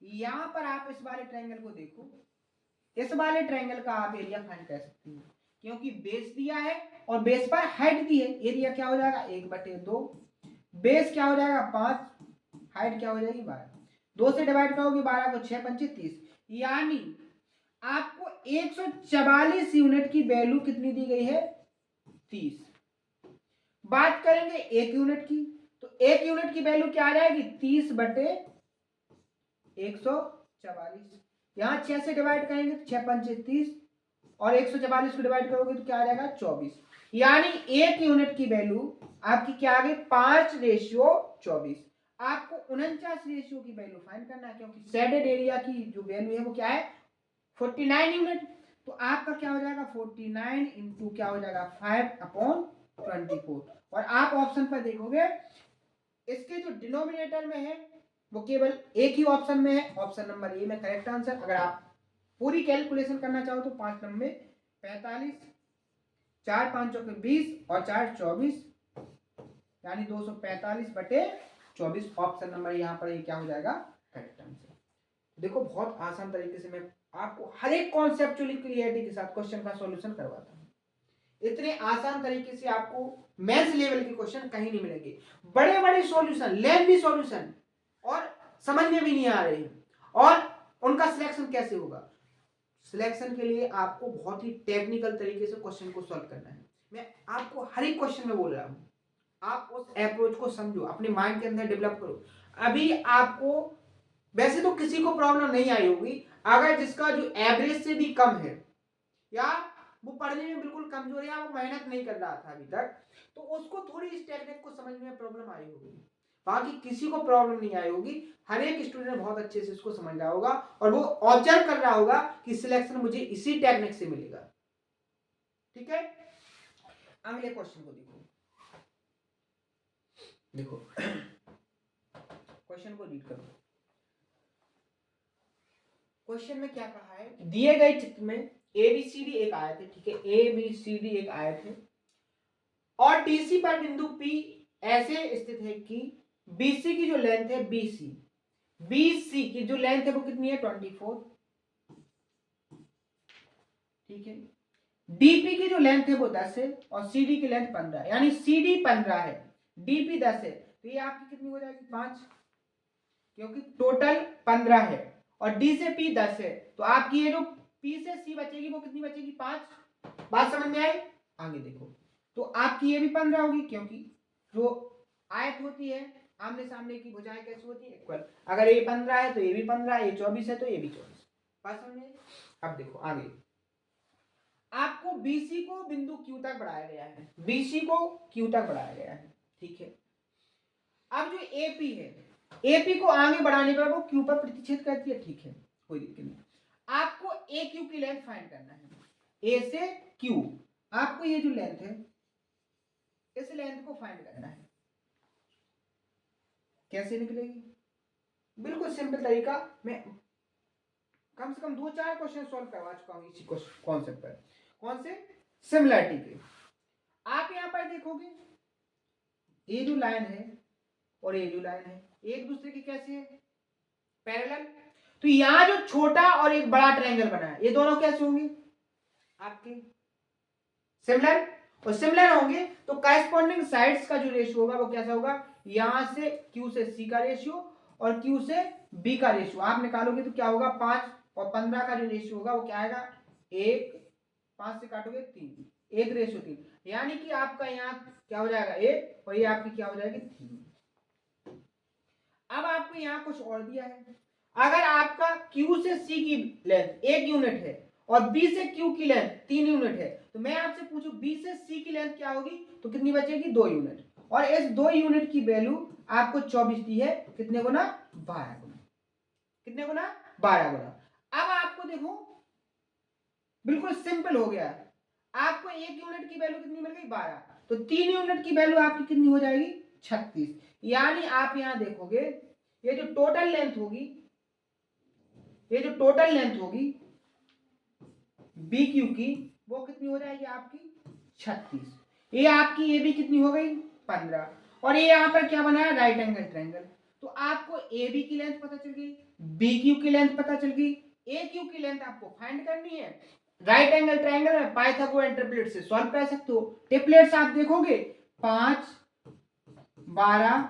[SPEAKER 1] यहां पर आप इस वाले ट्रायंगल को देखो, इस वाले ट्रायंगल का आप एरिया फाइंड कर सकते हो, क्योंकि बेस दिया है और बेस पर हाइट दी है। एरिया क्या हो जाएगा 1/2, बेस क्या हो जाएगा 5, हाइट क्या हो जाएगी 12, 2 से डिवाइड करोगे 12 को 6 पंचे 30, यानी आपको 144 यूनिट की वैल्यू कितनी दी गई है 30। बात करेंगे 1 यूनिट की, तो 1 यूनिट की वैल्यू क्या आ जाएगी 30/144। यहां 6 से डिवाइड करेंगे तो 6 पंचे 30 और 144 को डिवाइड करोगे तो क्या आ जाएगा 24, यानी 1 यूनिट की वैल्यू आपकी क्या आ गई 5/24। आपको 49 रेशियो की वैल्यू फाइंड करना है, क्योंकि शेडेड एरिया की जो वैल्यू है वो क्या है 49 यूनिट। तो आपका क्या हो जाएगा 49 इंटू क्या हो जाएगा 5/24। और आप ऑप्शन पर देखोगे इसके जो डिनोमिनेटर में है वो केवल एक ही ऑप्शन में है, ऑप्शन नंबर ए में करेक्ट आंसर। अगर आप पूरी कैलकुलेशन करना चाहो तो 5 नंबे 45, 4 5 चौके 20 और 4 24, यानी 245/24 ऑप्शन नंबर यहाँ पर ये क्या हो जाएगा, करेक्ट आंसर। देखो बहुत आसान तरीके से मैं आपको हर एक कॉन्सेप्चुअली क्लियरिटी के साथ क्वेश्चन का सॉल्यूशन करवाता हूँ। इतने आसान तरीके से आपको मैथ्स लेवल के क्वेश्चन कहीं नहीं मिलेंगे। बड़े बड़े सॉल्यूशन, लेंथी सॉल्यूशन और समझ में भी नहीं आ रहे हैं, और उनका सिलेक्शन कैसे होगा। सिलेक्शन के लिए आपको बहुत ही टेक्निकल तरीके से क्वेश्चन को सॉल्व करना है। मैं आपको हर एक क्वेश्चन में बोल रहा हूँ, आप उस अप्रोच को समझो, अपने माइंड के अंदर डेवलप करो। अभी आपको वैसे तो किसी को प्रॉब्लम नहीं आई होगी, अगर जिसका जो एवरेज से भी कम है, या वो पढ़ने में बिल्कुल कमजोर है, या वो मेहनत नहीं कर रहा था अभी तक, तो उसको थोड़ी इस टेक्निक को समझने में प्रॉब्लम आई होगी। बाकी किसी को प्रॉब्लम नहीं आई होगी, हर एक स्टूडेंट बहुत अच्छे से इसको समझ रहा होगा, और वो ऑब्जर्व कर रहा होगा कि सिलेक्शन मुझे इसी टेक्निक से मिलेगा। ठीक है, अगले क्वेश्चन को देखो। देखो क्वेश्चन को रीड करो। क्वेश्चन में क्या कहा है, दिए गए चित्र में एबीसीडी एक आयत है, ठीक है, एबीसीडी एक आयत है, और डीसी पर बिंदु पी ऐसे स्थित है कि बीसी की जो लेंथ है, बीसी की जो लेंथ है वो कितनी है, 24, ठीक है। डीपी की जो लेंथ है वो 10 है, और सीडी की लेंथ 15 है, यानी सीडी 15 है, डीपी 10 है, तो ये आपकी कितनी हो जाएगी, 5, क्योंकि टोटल 15 है और डी से पी 10 है, तो आपकी ये जो पी से सी बचेगी वो कितनी बचेगी, 5। बात समझ में आई। आगे देखो, तो आपकी ये भी 15 होगी, क्योंकि जो आयत होती है आमने सामने की भुजाएं कैसे होती है, इक्वल। अगर ये 15 है तो ये भी 15, ये 24 है तो ये भी 24। बात समझ में। अब देखो आगे, आपको बीसी को बिंदु क्यू तक बढ़ाया गया है, बीसी को क्यू तक बढ़ाया गया है, ठीक है। अब जो एपी है, एपी को आगे बढ़ाने पर वो क्यू पर प्रतिच्छेद करती है, ठीक है, कोई दिक्कत नहीं। आपको ए क्यू की लेंथ फाइंड करना है, ए से क्यू, आपको ये जो लेंथ है इस लेंथ को फाइंड करना है। कैसे निकलेगी, बिल्कुल सिंपल तरीका, मैं कम से कम 2-4 क्वेश्चन सॉल्व करवा चुका हूं इसी कॉन्सेप्ट पर। कौन से, सिमिलरिटी के। आप यहां पर देखोगे ये जो लाइन है और ये जो लाइन है एक दूसरे की कैसी है, पैरेलल। तो यहां जो छोटा और एक बड़ा ट्रायंगल बना है, ये दोनों कैसे होंगे, आपके सिमिलर। और सिमिलर होंगे तो कॉरेस्पॉन्डिंग साइड्स का जो रेशियो होगा वो कैसा होगा, यहां से Q से C का रेशियो और Q से B का रेशियो आप निकालोगे तो क्या होगा, 5 और 15 का जो रेशियो होगा वो क्या आएगा, 1, 5 से काटोगे 3, 1 रेशियो 3, यानी कि आपका यहाँ क्या हो जाएगा 1 और ये आपकी क्या हो जाएगी 3। अब आपको यहाँ कुछ और दिया है, अगर आपका Q से C की लेंथ 1 यूनिट है और B से Q की लेंथ 3 यूनिट है, तो मैं आपसे पूछूं B से C की लेंथ क्या होगी, तो कितनी बचेगी, 2 यूनिट, और इस 2 यूनिट की वैल्यू आपको 24 दी है, कितने गुना, 12 गुना, कितने गुना, 12 गुना। अब आपको देखो बिल्कुल सिंपल हो गया, आपको 1 यूनिट की वैल्यू कितनी मिल गई, 12, तो 3 यूनिट की वैल्यू आपकी कितनी हो जाएगी, 36। यानी आप यहां देखोगे ये जो टोटल लेंथ होगी, ये जो टोटल लेंथ होगी बी क्यू की वो कितनी हो जाएगी आपकी 36, ये आपकी ये भी कितनी हो गई 15, और ये यहां पर क्या बना है, राइट एंगल ट्रायंगल। तो आपको ए बी की लेंथ पता चल गई, बी क्यू की लेंथ पता चल गई, ए क्यू की लेंथ आपको फाइंड करनी है। राइट एंगल ट्रायंगल में पाइथागोरस ट्रिपलेट से सॉल्व कर सकते हो। ट्रिपलेट्स आप देखोगे 5, 12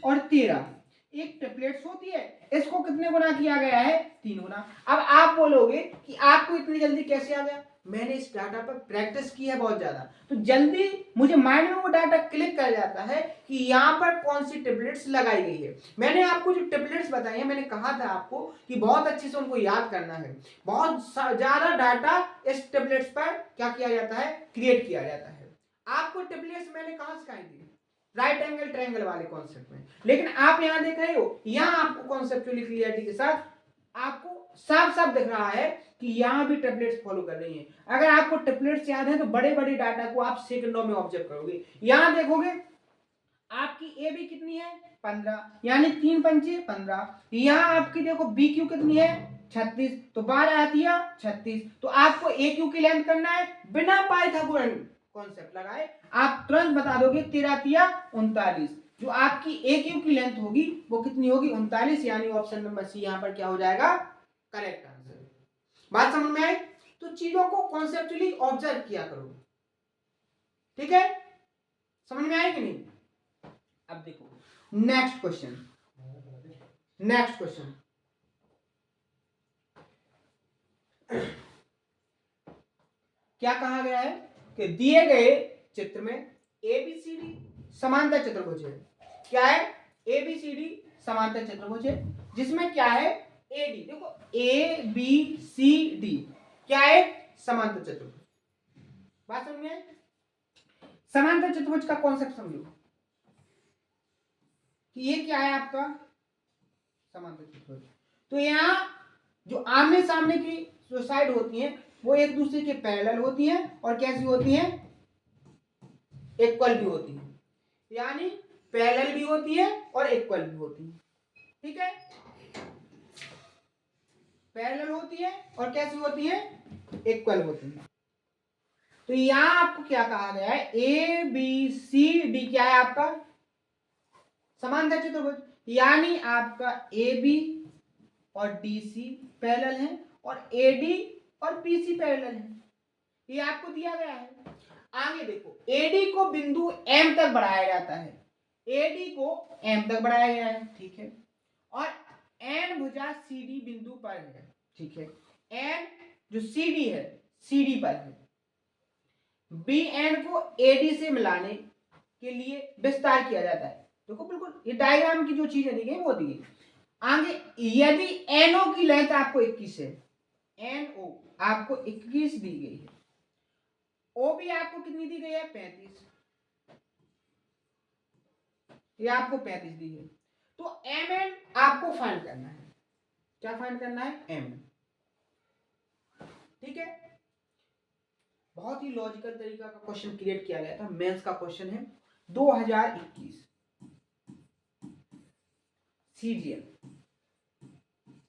[SPEAKER 1] और 13 एक ट्रिपलेट्स होती है, इसको कितने गुना किया गया है, 3 गुना। अब आप बोलोगे कि आपको इतनी जल्दी कैसे आ गया, मैंने इस डाटा पर प्रैक्टिस की है बहुत ज्यादा, तो जल्दी मुझे माइंड में वो डाटा क्लिक कर जाता है कि यहाँ पर कौन सी ट्रिपलेट्स लगाई गई है। मैंने आपको जो ट्रिपलेट्स बताई है, मैंने कहा था आपको कि बहुत अच्छे से उनको याद करना है, बहुत ज्यादा डाटा इस ट्रिपलेट्स पर क्या किया जाता है, क्रिएट किया जाता है। आपको ट्रिपलेट्स मैंने कहां सिखाई थी, राइट एंगल ट्रायंगल वाले कॉन्सेप्ट में, लेकिन आप यहां देख रहे हो, यहां आपको कॉन्सेप्चुअली क्लियरिटी के साथ आपको साफ साफ दिख रहा है कि यहां भी ट्रिपलेट्स फॉलो कर रही हैं। अगर आपको ट्रिपलेट्स याद है तो बड़े बड़े डाटा को आप सेकंडों में ऑब्जर्व करोगे। यहां देखोगे आपकी ए बी कितनी है 15, यानी 3 पंचे 15। यहां आपकी देखो बी क्यू कितनी है 36, तो 12 आती है 36। तो आपको ए क्यू की लेंथ करना है, बिना पाइथागोरन कॉन्सेप्ट लगाए आप तुरंत बता दोगे 13 39। जो आपकी ए क्यू की लेंथ होगी वो कितनी होगी 39, यानी ऑप्शन नंबर सी यहाँ पर क्या हो जाएगा करेक्ट आंसर। बात समझ में आई? तो चीजों को कॉन्सेप्चुअली ऑब्जर्व किया करो, ठीक है? समझ में आया कि नहीं? अब देखो नेक्स्ट क्वेश्चन, नेक्स्ट क्वेश्चन क्या कहा गया है कि दिए गए चित्र में एबीसीडी समांतर चतुर्भुज है। क्या है? एबीसीडी समांतर चतुर्भुज है, जिसमें क्या है एडी, देखो ए बी सी डी क्या है समांतर चतुर्भुज। बात समझ में? समांतर चतुर्भुज का कॉन्सेप्ट समझो कि ये क्या है आपका समांतर चतुर्भुज। तो यहाँ जो आमने सामने की जो साइड होती है वो एक दूसरे के पैरेलल होती है और कैसी होती है इक्वल भी होती है, यानी पैरेलल भी होती है और इक्वल भी होती है, ठीक है? पैरेलल होती है और कैसी होती है इक्वल होती है। तो यहां आपको क्या कहा गया है ए बी सी डी क्या है आपका समांतर चतुर्भुज, यानी आपका ए बी और डी सी पैरेलल है और ए डी और बी सी पैरेलल है, ये आपको दिया गया है। आगे देखो एडी को बिंदु एम तक बढ़ाया जाता है, एडी को एम तक बढ़ाया गया है, ठीक है? और एन भुजा सीडी बिंदु पर है, ठीक है? एन जो सीडी है सीडी पर है, बी एन को एडी से मिलाने के लिए विस्तार किया जाता है। देखो बिल्कुल ये डायग्राम की जो चीजें दी गई वो दी गई। आगे यदि एनओ की लेंथ आपको 21 है, एनओ आपको 21 दी गई है, ओ भी आपको कितनी दी गई है 35, ये आपको 35 दी है। तो एम एन आपको फाइंड करना है, क्या फाइंड करना है एम एन, ठीक है? बहुत ही लॉजिकल तरीका का क्वेश्चन क्रिएट किया गया था, मेंस का क्वेश्चन है 2021 सीजीएल,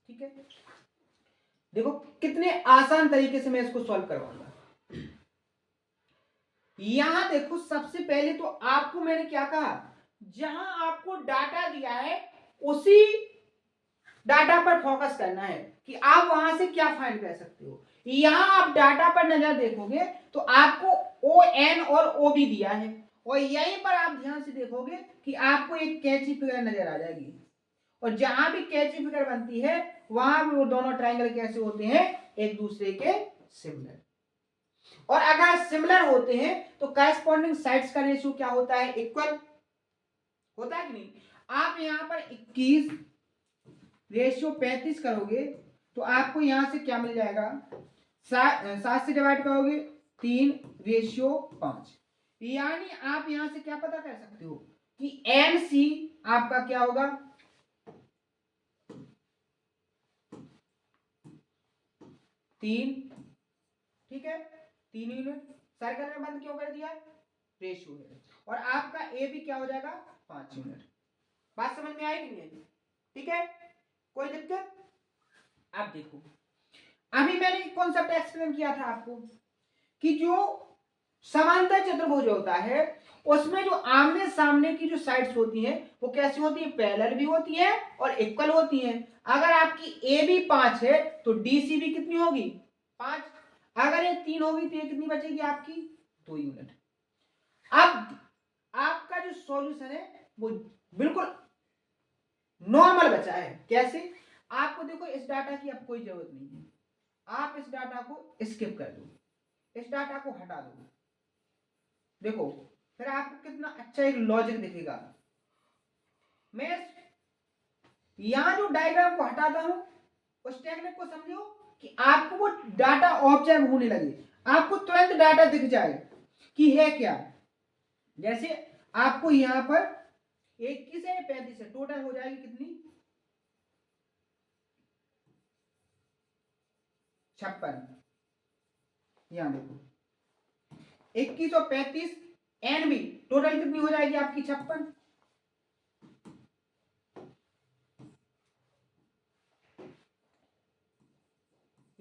[SPEAKER 1] ठीक है? देखो कितने आसान तरीके से मैं इसको सॉल्व करवाऊंगा। यहां देखो सबसे पहले तो आपको मैंने क्या कहा, जहां आपको डाटा दिया है उसी डाटा पर फोकस करना है कि आप वहां से क्या फाइंड कर सकते हो। यहां आप डाटा पर नजर देखोगे तो आपको ओ एन और ओ भी दिया है, और यहीं पर आप ध्यान से देखोगे कि आपको एक कैची फिगर नजर आ जाएगी, और जहां भी कैची फिगर बनती है वहां भी वो दोनों ट्रायंगल कैसे होते हैं एक दूसरे के सिमिलर, और अगर सिमिलर होते हैं तो करस्पॉन्डिंग साइड्स का रेशियो क्या होता है इक्वल होता है कि नहीं। आप यहां पर 21 रेशियो 35 करोगे तो आपको यहां से क्या मिल जाएगा 7 से डिवाइड करोगे 3 रेशियो 5, यानी आप यहां से क्या पता कर सकते हो कि एन सी आपका क्या होगा 3, ठीक है 3 यूनिट। सर्कल में बंद क्यों कर दिया रेशियो है, और आपका ए भी क्या हो जाएगा 5 यूनिट। बात समझ में आई कि नहीं? ठीक है, कोई दिक्कत? आप देखो अभी मैंने कॉन्सेप्ट एक्सप्लेन किया था आपको कि जो समांतर चतुर्भुज होता है उसमें जो आमने सामने की जो साइड्स होती हैं वो कैसी होती है पैरेलल भी होती है और इक्वल होती हैं। अगर आपकी ए भी 5 है तो डी सी भी कितनी होगी 5, अगर ये 3 होगी तो ये कितनी बचेगी आपकी 2 यूनिट। अब आपका जो सॉल्यूशन है वो बिल्कुल नॉर्मल बचा है। कैसे? आपको देखो इस डाटा की अब कोई जरूरत नहीं है, आप इस डाटा को स्किप कर दो, इस डाटा को हटा दो, देखो फिर आपको कितना अच्छा एक लॉजिक दिखेगा। मैं यहां जो डायग्राम को हटाता हूं उस टेक्निक को समझो कि आपको वो डाटा ऑब्जर्व होने लगे, आपको तुरंत डाटा दिख जाए कि है क्या। जैसे आपको यहां पर 21 है 35 है, टोटल हो जाएगी कितनी 56। यहां देखो 21 और 35 एन बी टोटल कितनी हो जाएगी आपकी 56।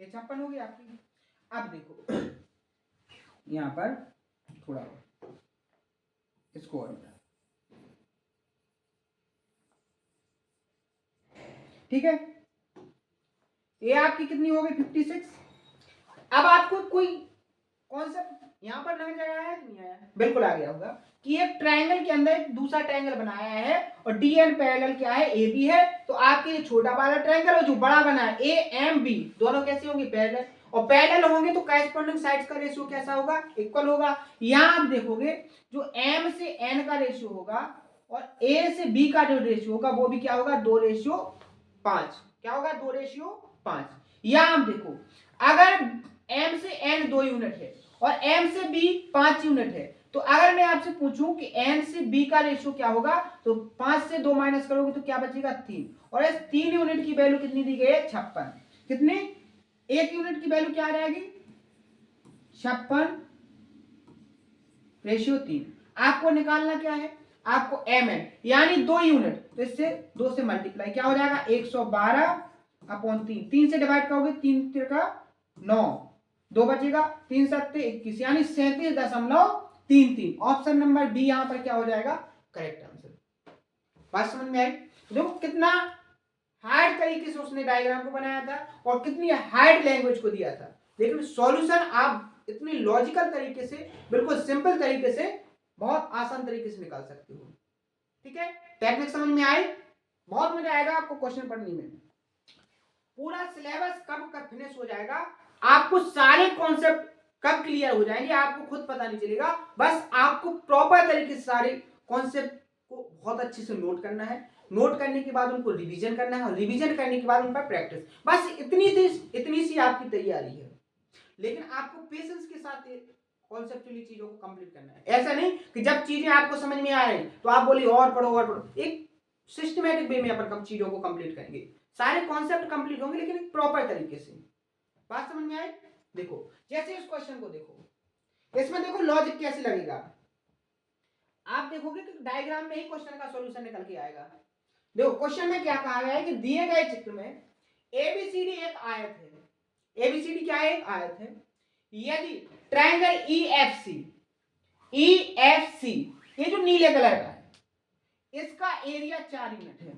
[SPEAKER 1] ये 56 होगी आपकी। अब देखो यहाँ पर थोड़ा इसको और मिला, ठीक है, ये आपकी कितनी हो गई 56। अब आपको कोई कॉन्सेप्ट यहाँ पर नजर आया कि नहीं आया? बिल्कुल आ गया होगा कि एक ट्रायंगल के अंदर एक दूसरा ट्रायंगल बनाया है और डी एंड पैरेलल क्या है, ए बी है। तो आपके ये छोटा वाला ट्रायंगल और जो बड़ा बना है ए एम बी, दोनों कैसे होंगे, पैरेलल, और पैरेलल होंगे तो करेस्पॉन्डिंग साइड्स का रेशियो कैसा होगा, इक्वल होगा। यहाँ आप देखोगे जो एम से एन का रेशियो होगा और ए से बी का जो रेशियो होगा वो भी क्या होगा, 2:5। क्या होगा, 2:5। या आप देखो अगर m से n 2 यूनिट है और m से b 5 यूनिट है, तो अगर मैं आपसे पूछूं कि n से b का रेशियो क्या होगा, तो 5 से 2 माइनस करोगे तो क्या बचेगा, 3। और इस 3 यूनिट की वैल्यू कितनी दी गई है, 56। कितनी, एक यूनिट की वैल्यू क्या आ जाएगी, 56/3। आपको निकालना क्या है, आपको mn यानी 2 यूनिट, तो इससे 2 से मल्टीप्लाई क्या हो जाएगा, 112/3। 3 से डिवाइड करोगे, 3 तिरका 9, 2 बचेगा, 3 सत्ते 21 यानी 37.33। ऑप्शन नंबर बी यहां पर क्या हो जाएगा, करेक्ट आंसर। बात समझ में आई? देखो कितना हार्ड तरीके से उसने डायग्राम को बनाया था और कितनी हार्ड लैंग्वेज को दिया था, लेकिन सॉल्यूशन आप इतनी लॉजिकल तरीके से, बिल्कुल सिंपल तरीके से, बहुत आसान तरीके से निकाल सकते हो। ठीक है, टेक्निक समझ में आई? बहुत मजा आएगा आपको क्वेश्चन पढ़ने में। पूरा सिलेबस कब फिनिश हो जाएगा, आपको सारे कॉन्सेप्ट कब क्लियर हो जाएंगे आपको खुद पता नहीं चलेगा। बस आपको प्रॉपर तरीके से सारे कॉन्सेप्ट को बहुत अच्छे से नोट करना है, नोट करने के बाद उनको रिवीजन करना है और रिवीजन करने के बाद उन पर प्रैक्टिस। बस इतनी सी आपकी तैयारी है, लेकिन आपको पेशेंस के साथ कॉन्सेप्चुअली चीजों को कंप्लीट करना है। ऐसा नहीं कि जब चीजें आपको समझ में आ रही तो आप बोलिए और पढ़ो और पढ़ो। एक सिस्टमैटिक वे में अपन चीजों को कंप्लीट करेंगे, सारे कॉन्सेप्ट कंप्लीट होंगे लेकिन एक प्रॉपर तरीके से। बात समझ में आए? देखो जैसे इस क्वेश्चन को देखो, इसमें देखो लॉजिक कैसे लगेगा, आप देखोगे कि डायग्राम में ही क्वेश्चन का सॉल्यूशन निकल के आएगा। देखो क्वेश्चन में क्या कहा गया है कि दिए गए चित्र में एबीसीडी एक आयत है। एबीसीडी क्या है, एक आयत है। यदि ट्रायंगल ईएफसी ये जो नीले कलर का है, इसका एरिया 4 यूनिट है,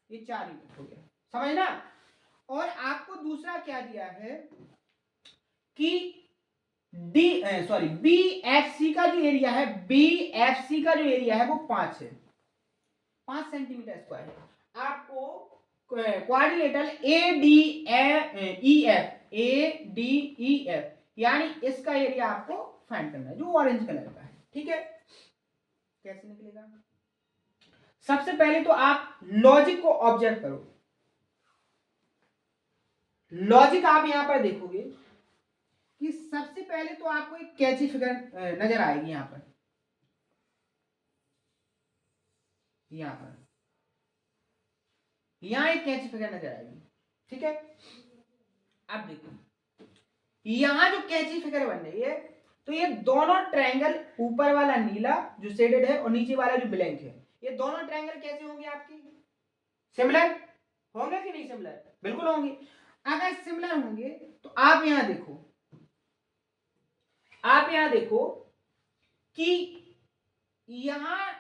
[SPEAKER 1] ये 4 यूनिट हो गया, समझ ना। और आपको दूसरा क्या दिया है कि बीएफसी का जो एरिया है, बीएफसी का जो एरिया है वो 5 है, 5 सेंटीमीटर स्क्वायर है। आपको क्वाड्रिलेटरल एडीईएफ यानी इसका एरिया आपको फाइंड करना है, जो ऑरेंज कलर का है। ठीक है, कैसे निकलेगा? सबसे पहले तो आप लॉजिक को ऑब्जर्व करो। लॉजिक आप यहां पर देखोगे कि सबसे पहले तो आपको एक कैची फिगर नजर आएगी यहां पर, यहां एक कैची फिगर नजर आएगी। ठीक है, अब देखो यहां जो कैची फिगर बन रही है, तो ये दोनों ट्रायंगल, ऊपर वाला नीला जो शेडेड है और नीचे वाला जो ब्लैंक है, ये दोनों ट्रायंगल कैसे होंगे आपकी, सिमिलर होंगे कि नहीं सिमिलर? बिल्कुल होंगे। अगर सिमिलर होंगे तो आप यहां देखो कि यहां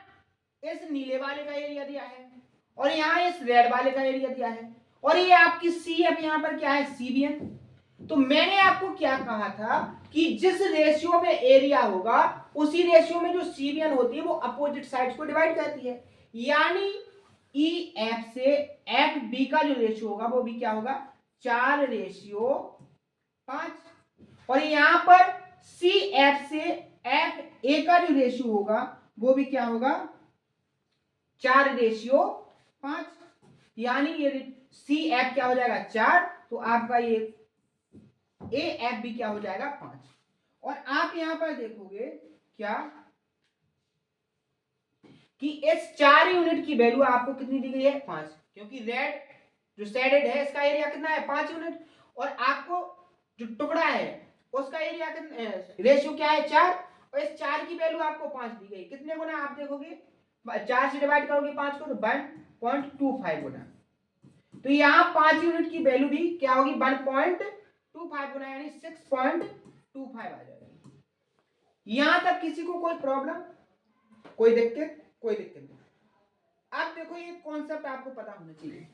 [SPEAKER 1] इस नीले वाले का एरिया दिया है और यहां इस रेड वाले का एरिया दिया है, और ये आपकी सी अब यहां पर क्या है, सीबीएन। तो मैंने आपको क्या कहा था कि जिस रेशियो में एरिया होगा उसी रेशियो में जो सीबीएन होती है वो अपोजिट साइड्स को डिवाइड करती है, यानी ई एफ से एफ बी का जो रेशियो होगा वो भी क्या होगा, 4:5। और यहां पर सी एफ से एफ ए का जो रेशियो होगा वो भी क्या होगा, 4:5, यानी ये सी एफ क्या हो जाएगा 4, तो आपका ये ए एफ भी क्या हो जाएगा 5। और आप यहां पर देखोगे क्या कि इस 4 यूनिट की वैल्यू आपको कितनी दी गई है, 5, क्योंकि रेड जो शेडेड है इसका एरिया कितना है, 5 यूनिट, और आपको जो टुकड़ा है उसका एरिया कितना, रेशियो क्या है 4, और इस 4 की वैल्यू आपको 5 दी गई। कितने गुना आप देखोगे, 4 से डिवाइड करोगे 5 को तो 1.25 गुना। तो यहां 5 यूनिट की वैल्यू भी क्या होगी, 1.25 25 गुना यानी 6.25 आ जाएगा। यहां तक किसी को कोई प्रॉब्लम, कोई दिक्कत? कोई दिक्कत नहीं। अब देखो ये कॉन्सेप्ट आपको पता होना चाहिए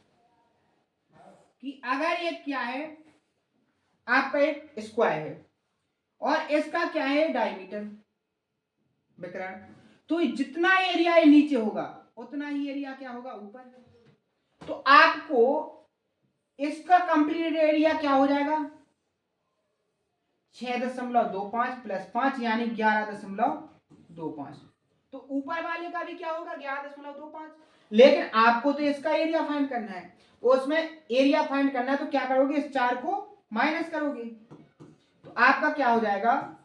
[SPEAKER 1] कि अगर ये क्या है, आपका एक स्क्वायर है और इसका क्या है, डायमीटर, विकर्ण, तो जितना एरिया नीचे होगा उतना ही एरिया क्या होगा, ऊपर। तो आपको इसका कंप्लीट एरिया क्या हो जाएगा, 6.25 प्लस 5 यानी 11.25। तो ऊपर वाले का भी क्या होगा, 11.25। लेकिन आपको तो इसका एरिया फाइंड करना है, उसमें एरिया फाइंड करना है तो क्या करोगे, इस 4 को माइनस करोगे, तो आपका क्या हो जाएगा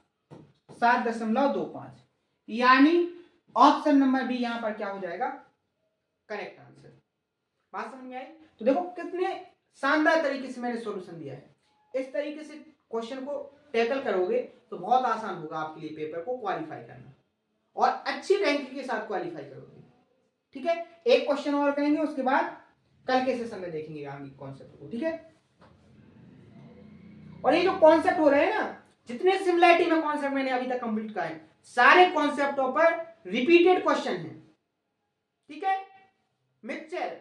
[SPEAKER 1] 7.25, यानी ऑप्शन नंबर बी यहां पर क्या हो जाएगा, करेक्ट आंसर। बात समझ में आई? तो देखो कितने शानदार तरीके से मैंने सॉल्यूशन दिया है। इस तरीके से क्वेश्चन को टैकल करोगे तो बहुत आसान होगा आपके लिए पेपर को क्वालिफाई करना, और अच्छी रैंक के साथ क्वालिफाई करोगे। ठीक है, एक क्वेश्चन और करेंगे, उसके बाद कल के सेशन में देखेंगे आगे कॉन्सेप्ट को। ठीक है, और ये जो कॉन्सेप्ट हो रहे हैं ना, जितने सिमिलरिटी में कॉन्सेप्ट मैंने अभी तक कंप्लीट किए हैं, सारे कॉन्सेप्टों पर रिपीटेड क्वेश्चन है। ठीक है, मिक्सचर,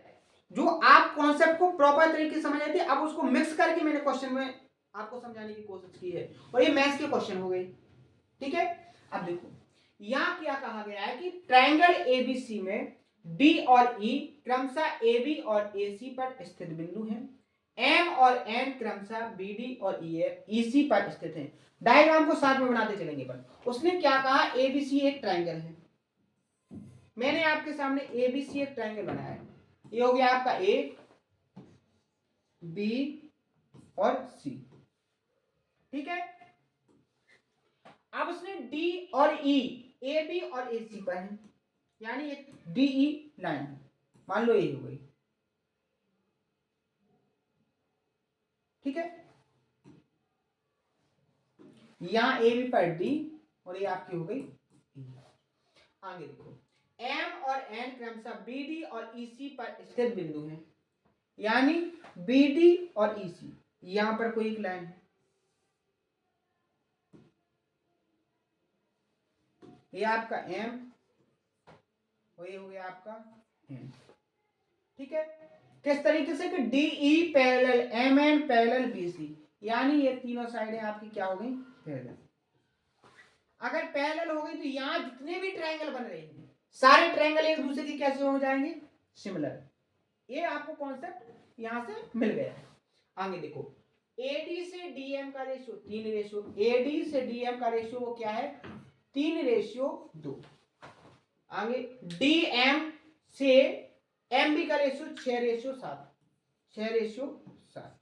[SPEAKER 1] जो आप कॉन्सेप्ट को प्रॉपर तरीके से समझ आते हैं, अब उसको मिक्स करके मैंने क्वेश्चन में आपको समझाने की कोशिश की है, और ये मैथ्स के क्वेश्चन हो गए। ठीक है, अब देखो यहां क्या कहा गया है कि ट्रायंगल एबीसी में डी और ई क्रमशः एबी और एसी पर स्थित बिंदु हैं, एम और एन क्रमशः बीडी और ईसी पर स्थित हैं। डायग्राम को साथ में बनाते चलेंगे। पर उसने क्या कहा, एबीसी एक ट्रायंगल है। मैंने आपके सामने एबीसी एक ट्रायंगल बनाया है, ये हो गया आपका ए, बी और सी। ठीक है, अब उसने डी और ई, ए बी और ए सी पर है, यानी एक डीई लाइन है, मान लो ये हो गई। ठीक है, यहां ए बी पर डी और ये आपकी हो गई E। आगे देखो, एम और एन क्रमशः बीडी और ईसी पर स्थित बिंदु हैं, यानी बीडी और ईसी, यहां पर कोई एक लाइन है, ये आपका एम और ये हो गया आपका एन। ठीक है, किस तरीके से कि DE parallel M N parallel BC, यानी ये तीनों साइडें आपकी क्या हो गई, पैरेलल। अगर पैरेलल हो गई तो यहां जितने भी ट्रायंगल बन रहे हैं सारे ट्रायंगल एक दूसरे के कैसे हो जाएंगे, सिमिलर। ये आपको कॉन्सेप्ट यहां से मिल गया है। आगे देखो, एडी से डीएम का रेशियो 3:, एडी से डीएम का रेशियो वो क्या है, 3:2। आगे डीएम से एमबी का रेशियो 6:7, 6:7।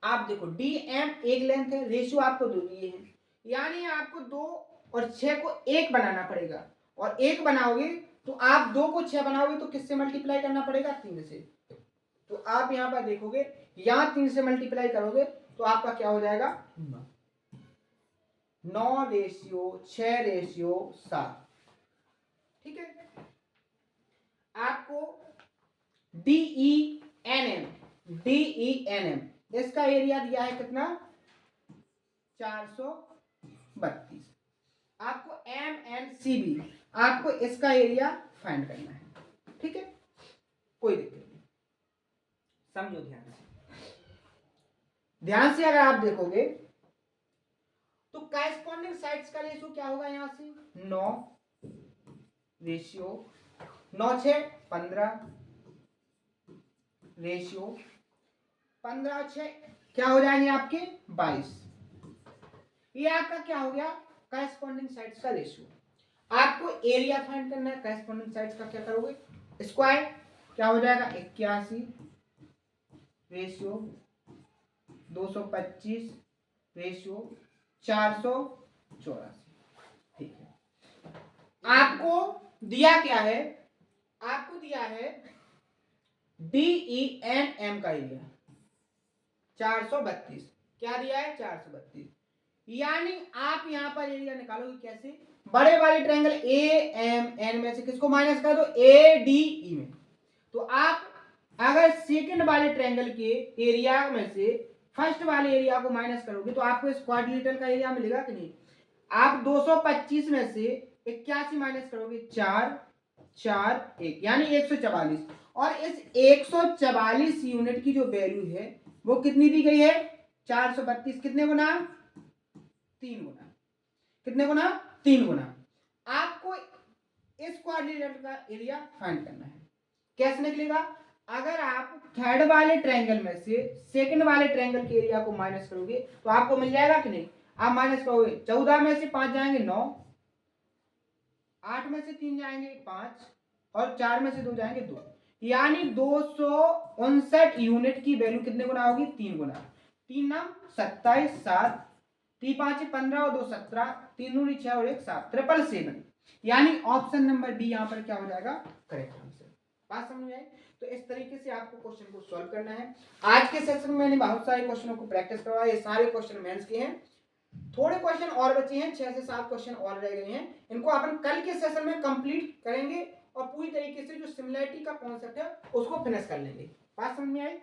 [SPEAKER 1] आप देखो डीएम एक लेंथ है, रेशियो आपको दो दिए हैं, यानी आपको 2 और 6 को 1 बनाना पड़ेगा, और 1 बनाओगे तो आप 2 को 6 बनाओगे तो किससे मल्टीप्लाई करना पड़ेगा, 3 से। तो आप यहां पर देखोगे, यहां 3 से मल्टीप्लाई करोगे तो आपका क्या हो जाएगा, 9:6:7। ठीक है, आपको DENM इसका एरिया दिया है कितना, 432। आपको MNCB आपको इसका एरिया फाइंड करना है। ठीक है, कोई दिक्कत नहीं, समझो ध्यान से। ध्यान से अगर आप देखोगे तो कॉरेस्पॉन्डिंग साइड्स का रेशियो क्या होगा, यहां से 9:15 रेशियो 15:6 क्या हो जाएंगे आपके 22। ये आपका क्या हो गया, कॉरेस्पॉन्डिंग साइड्स का रेशियो। आपको एरिया फाइंड करना है, कॉरेस्पॉन्डिंग साइड्स का क्या करोगे, स्क्वायर क्या हो जाएगा 81 रेशियो 225 रेशियो 484। ठीक है, आपको दिया क्या है, आपको दिया है DENM का एरिया 432, क्या दिया है 432, यानी आप यहां पर एरिया निकालोगे कैसे, बड़े वाले ट्रायंगल AMN में से किसको माइनस कर दो, ADE में। तो आप अगर सेकंड वाले ट्रायंगल के एरिया में से फर्स्ट वाले एरिया को माइनस करोगे तो आपको इस क्वाड्रिलेटरल का एरिया मिलेगा कि नहीं। आप 225 में से 81 माइनस करोगे 4 4 1 यानी 144, और इस 144 यूनिट की जो वैल्यू है वो कितनी दी गई है 432, कितने गुना 3 गुना, कितने गुना 3 गुना। आपको इस क्वाड्रिलेटरल का एरिया फाइंड करना है। कैसे निकलेगा, अगर आप थर्ड वाले ट्रायंगल में से सेकंड वाले ट्रायंगल के एरिया को माइनस करोगे तो आपको मिल जाएगा कि नहीं। आप माइनस करोगे 14 में से 5 जाएंगे 9, 8 में से 3 जाएंगे 5, और 4 में से 2 जाएंगे 2, यानी 259 यूनिट की वैल्यू कितने गुना होगी 3 गुना। 3 नाम 27, 7 3 5 15 और 2 17, 3 दूनी 6 और 1 7, 777, यानी ऑप्शन नंबर बी यहाँ पर क्या हो जाएगा करेक्ट आंसर। बात समझ में आई। तो इस तरीके से आपको क्वेश्चन को सॉल्व करना है। आज के सेशन में मैंने बहुत सारे क्वेश्चनों को प्रैक्टिस करवाया, ये सारे क्वेश्चन मेंस के हैं, थोड़े क्वेश्चन और बचे हैं, 6 से 7 क्वेश्चन और रह गए हैं, इनको अपन कल के सेशन में कंप्लीट करेंगे और पूरी तरीके से जो सिमिलैरिटी का कॉन्सेप्ट है उसको फिनिश कर लेंगे। बात समझ में आई।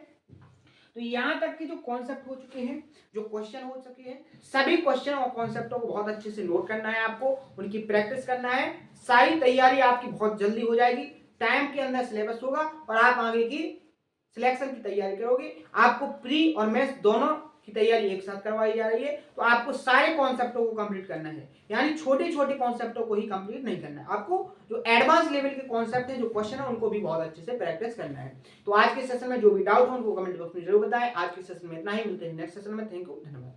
[SPEAKER 1] तो यहाँ तक के जो कॉन्सेप्ट हो चुके हैं, जो क्वेश्चन हो चुके हैं, सभी क्वेश्चन और कॉन्सेप्टों को बहुत अच्छे से नोट करना है, आपको उनकी प्रैक्टिस करना है। सारी तैयारी आपकी बहुत जल्दी हो जाएगी, टाइम के अंदर सिलेबस होगा और आप आगे की सिलेक्शन की तैयारी करोगे। आपको प्री और मेंस दोनों की तैयारी एक साथ करवाई जा रही है, तो आपको सारे कॉन्सेप्टों को कंप्लीट करना है, यानी छोटे छोटे कॉन्सेप्टों को ही कंप्लीट नहीं करना है, आपको जो एडवांस लेवल के कॉन्सेप्ट है, जो क्वेश्चन है, उनको भी बहुत अच्छे से प्रैक्टिस करना है। तो आज के सेशन में जो भी डाउट हो उनको कमेंट बॉक्स में जरूर बताएं। आज के सेशन में इतना ही, मिलते हैं नेक्स्ट सेशन में। थैंक यू, धन्यवाद।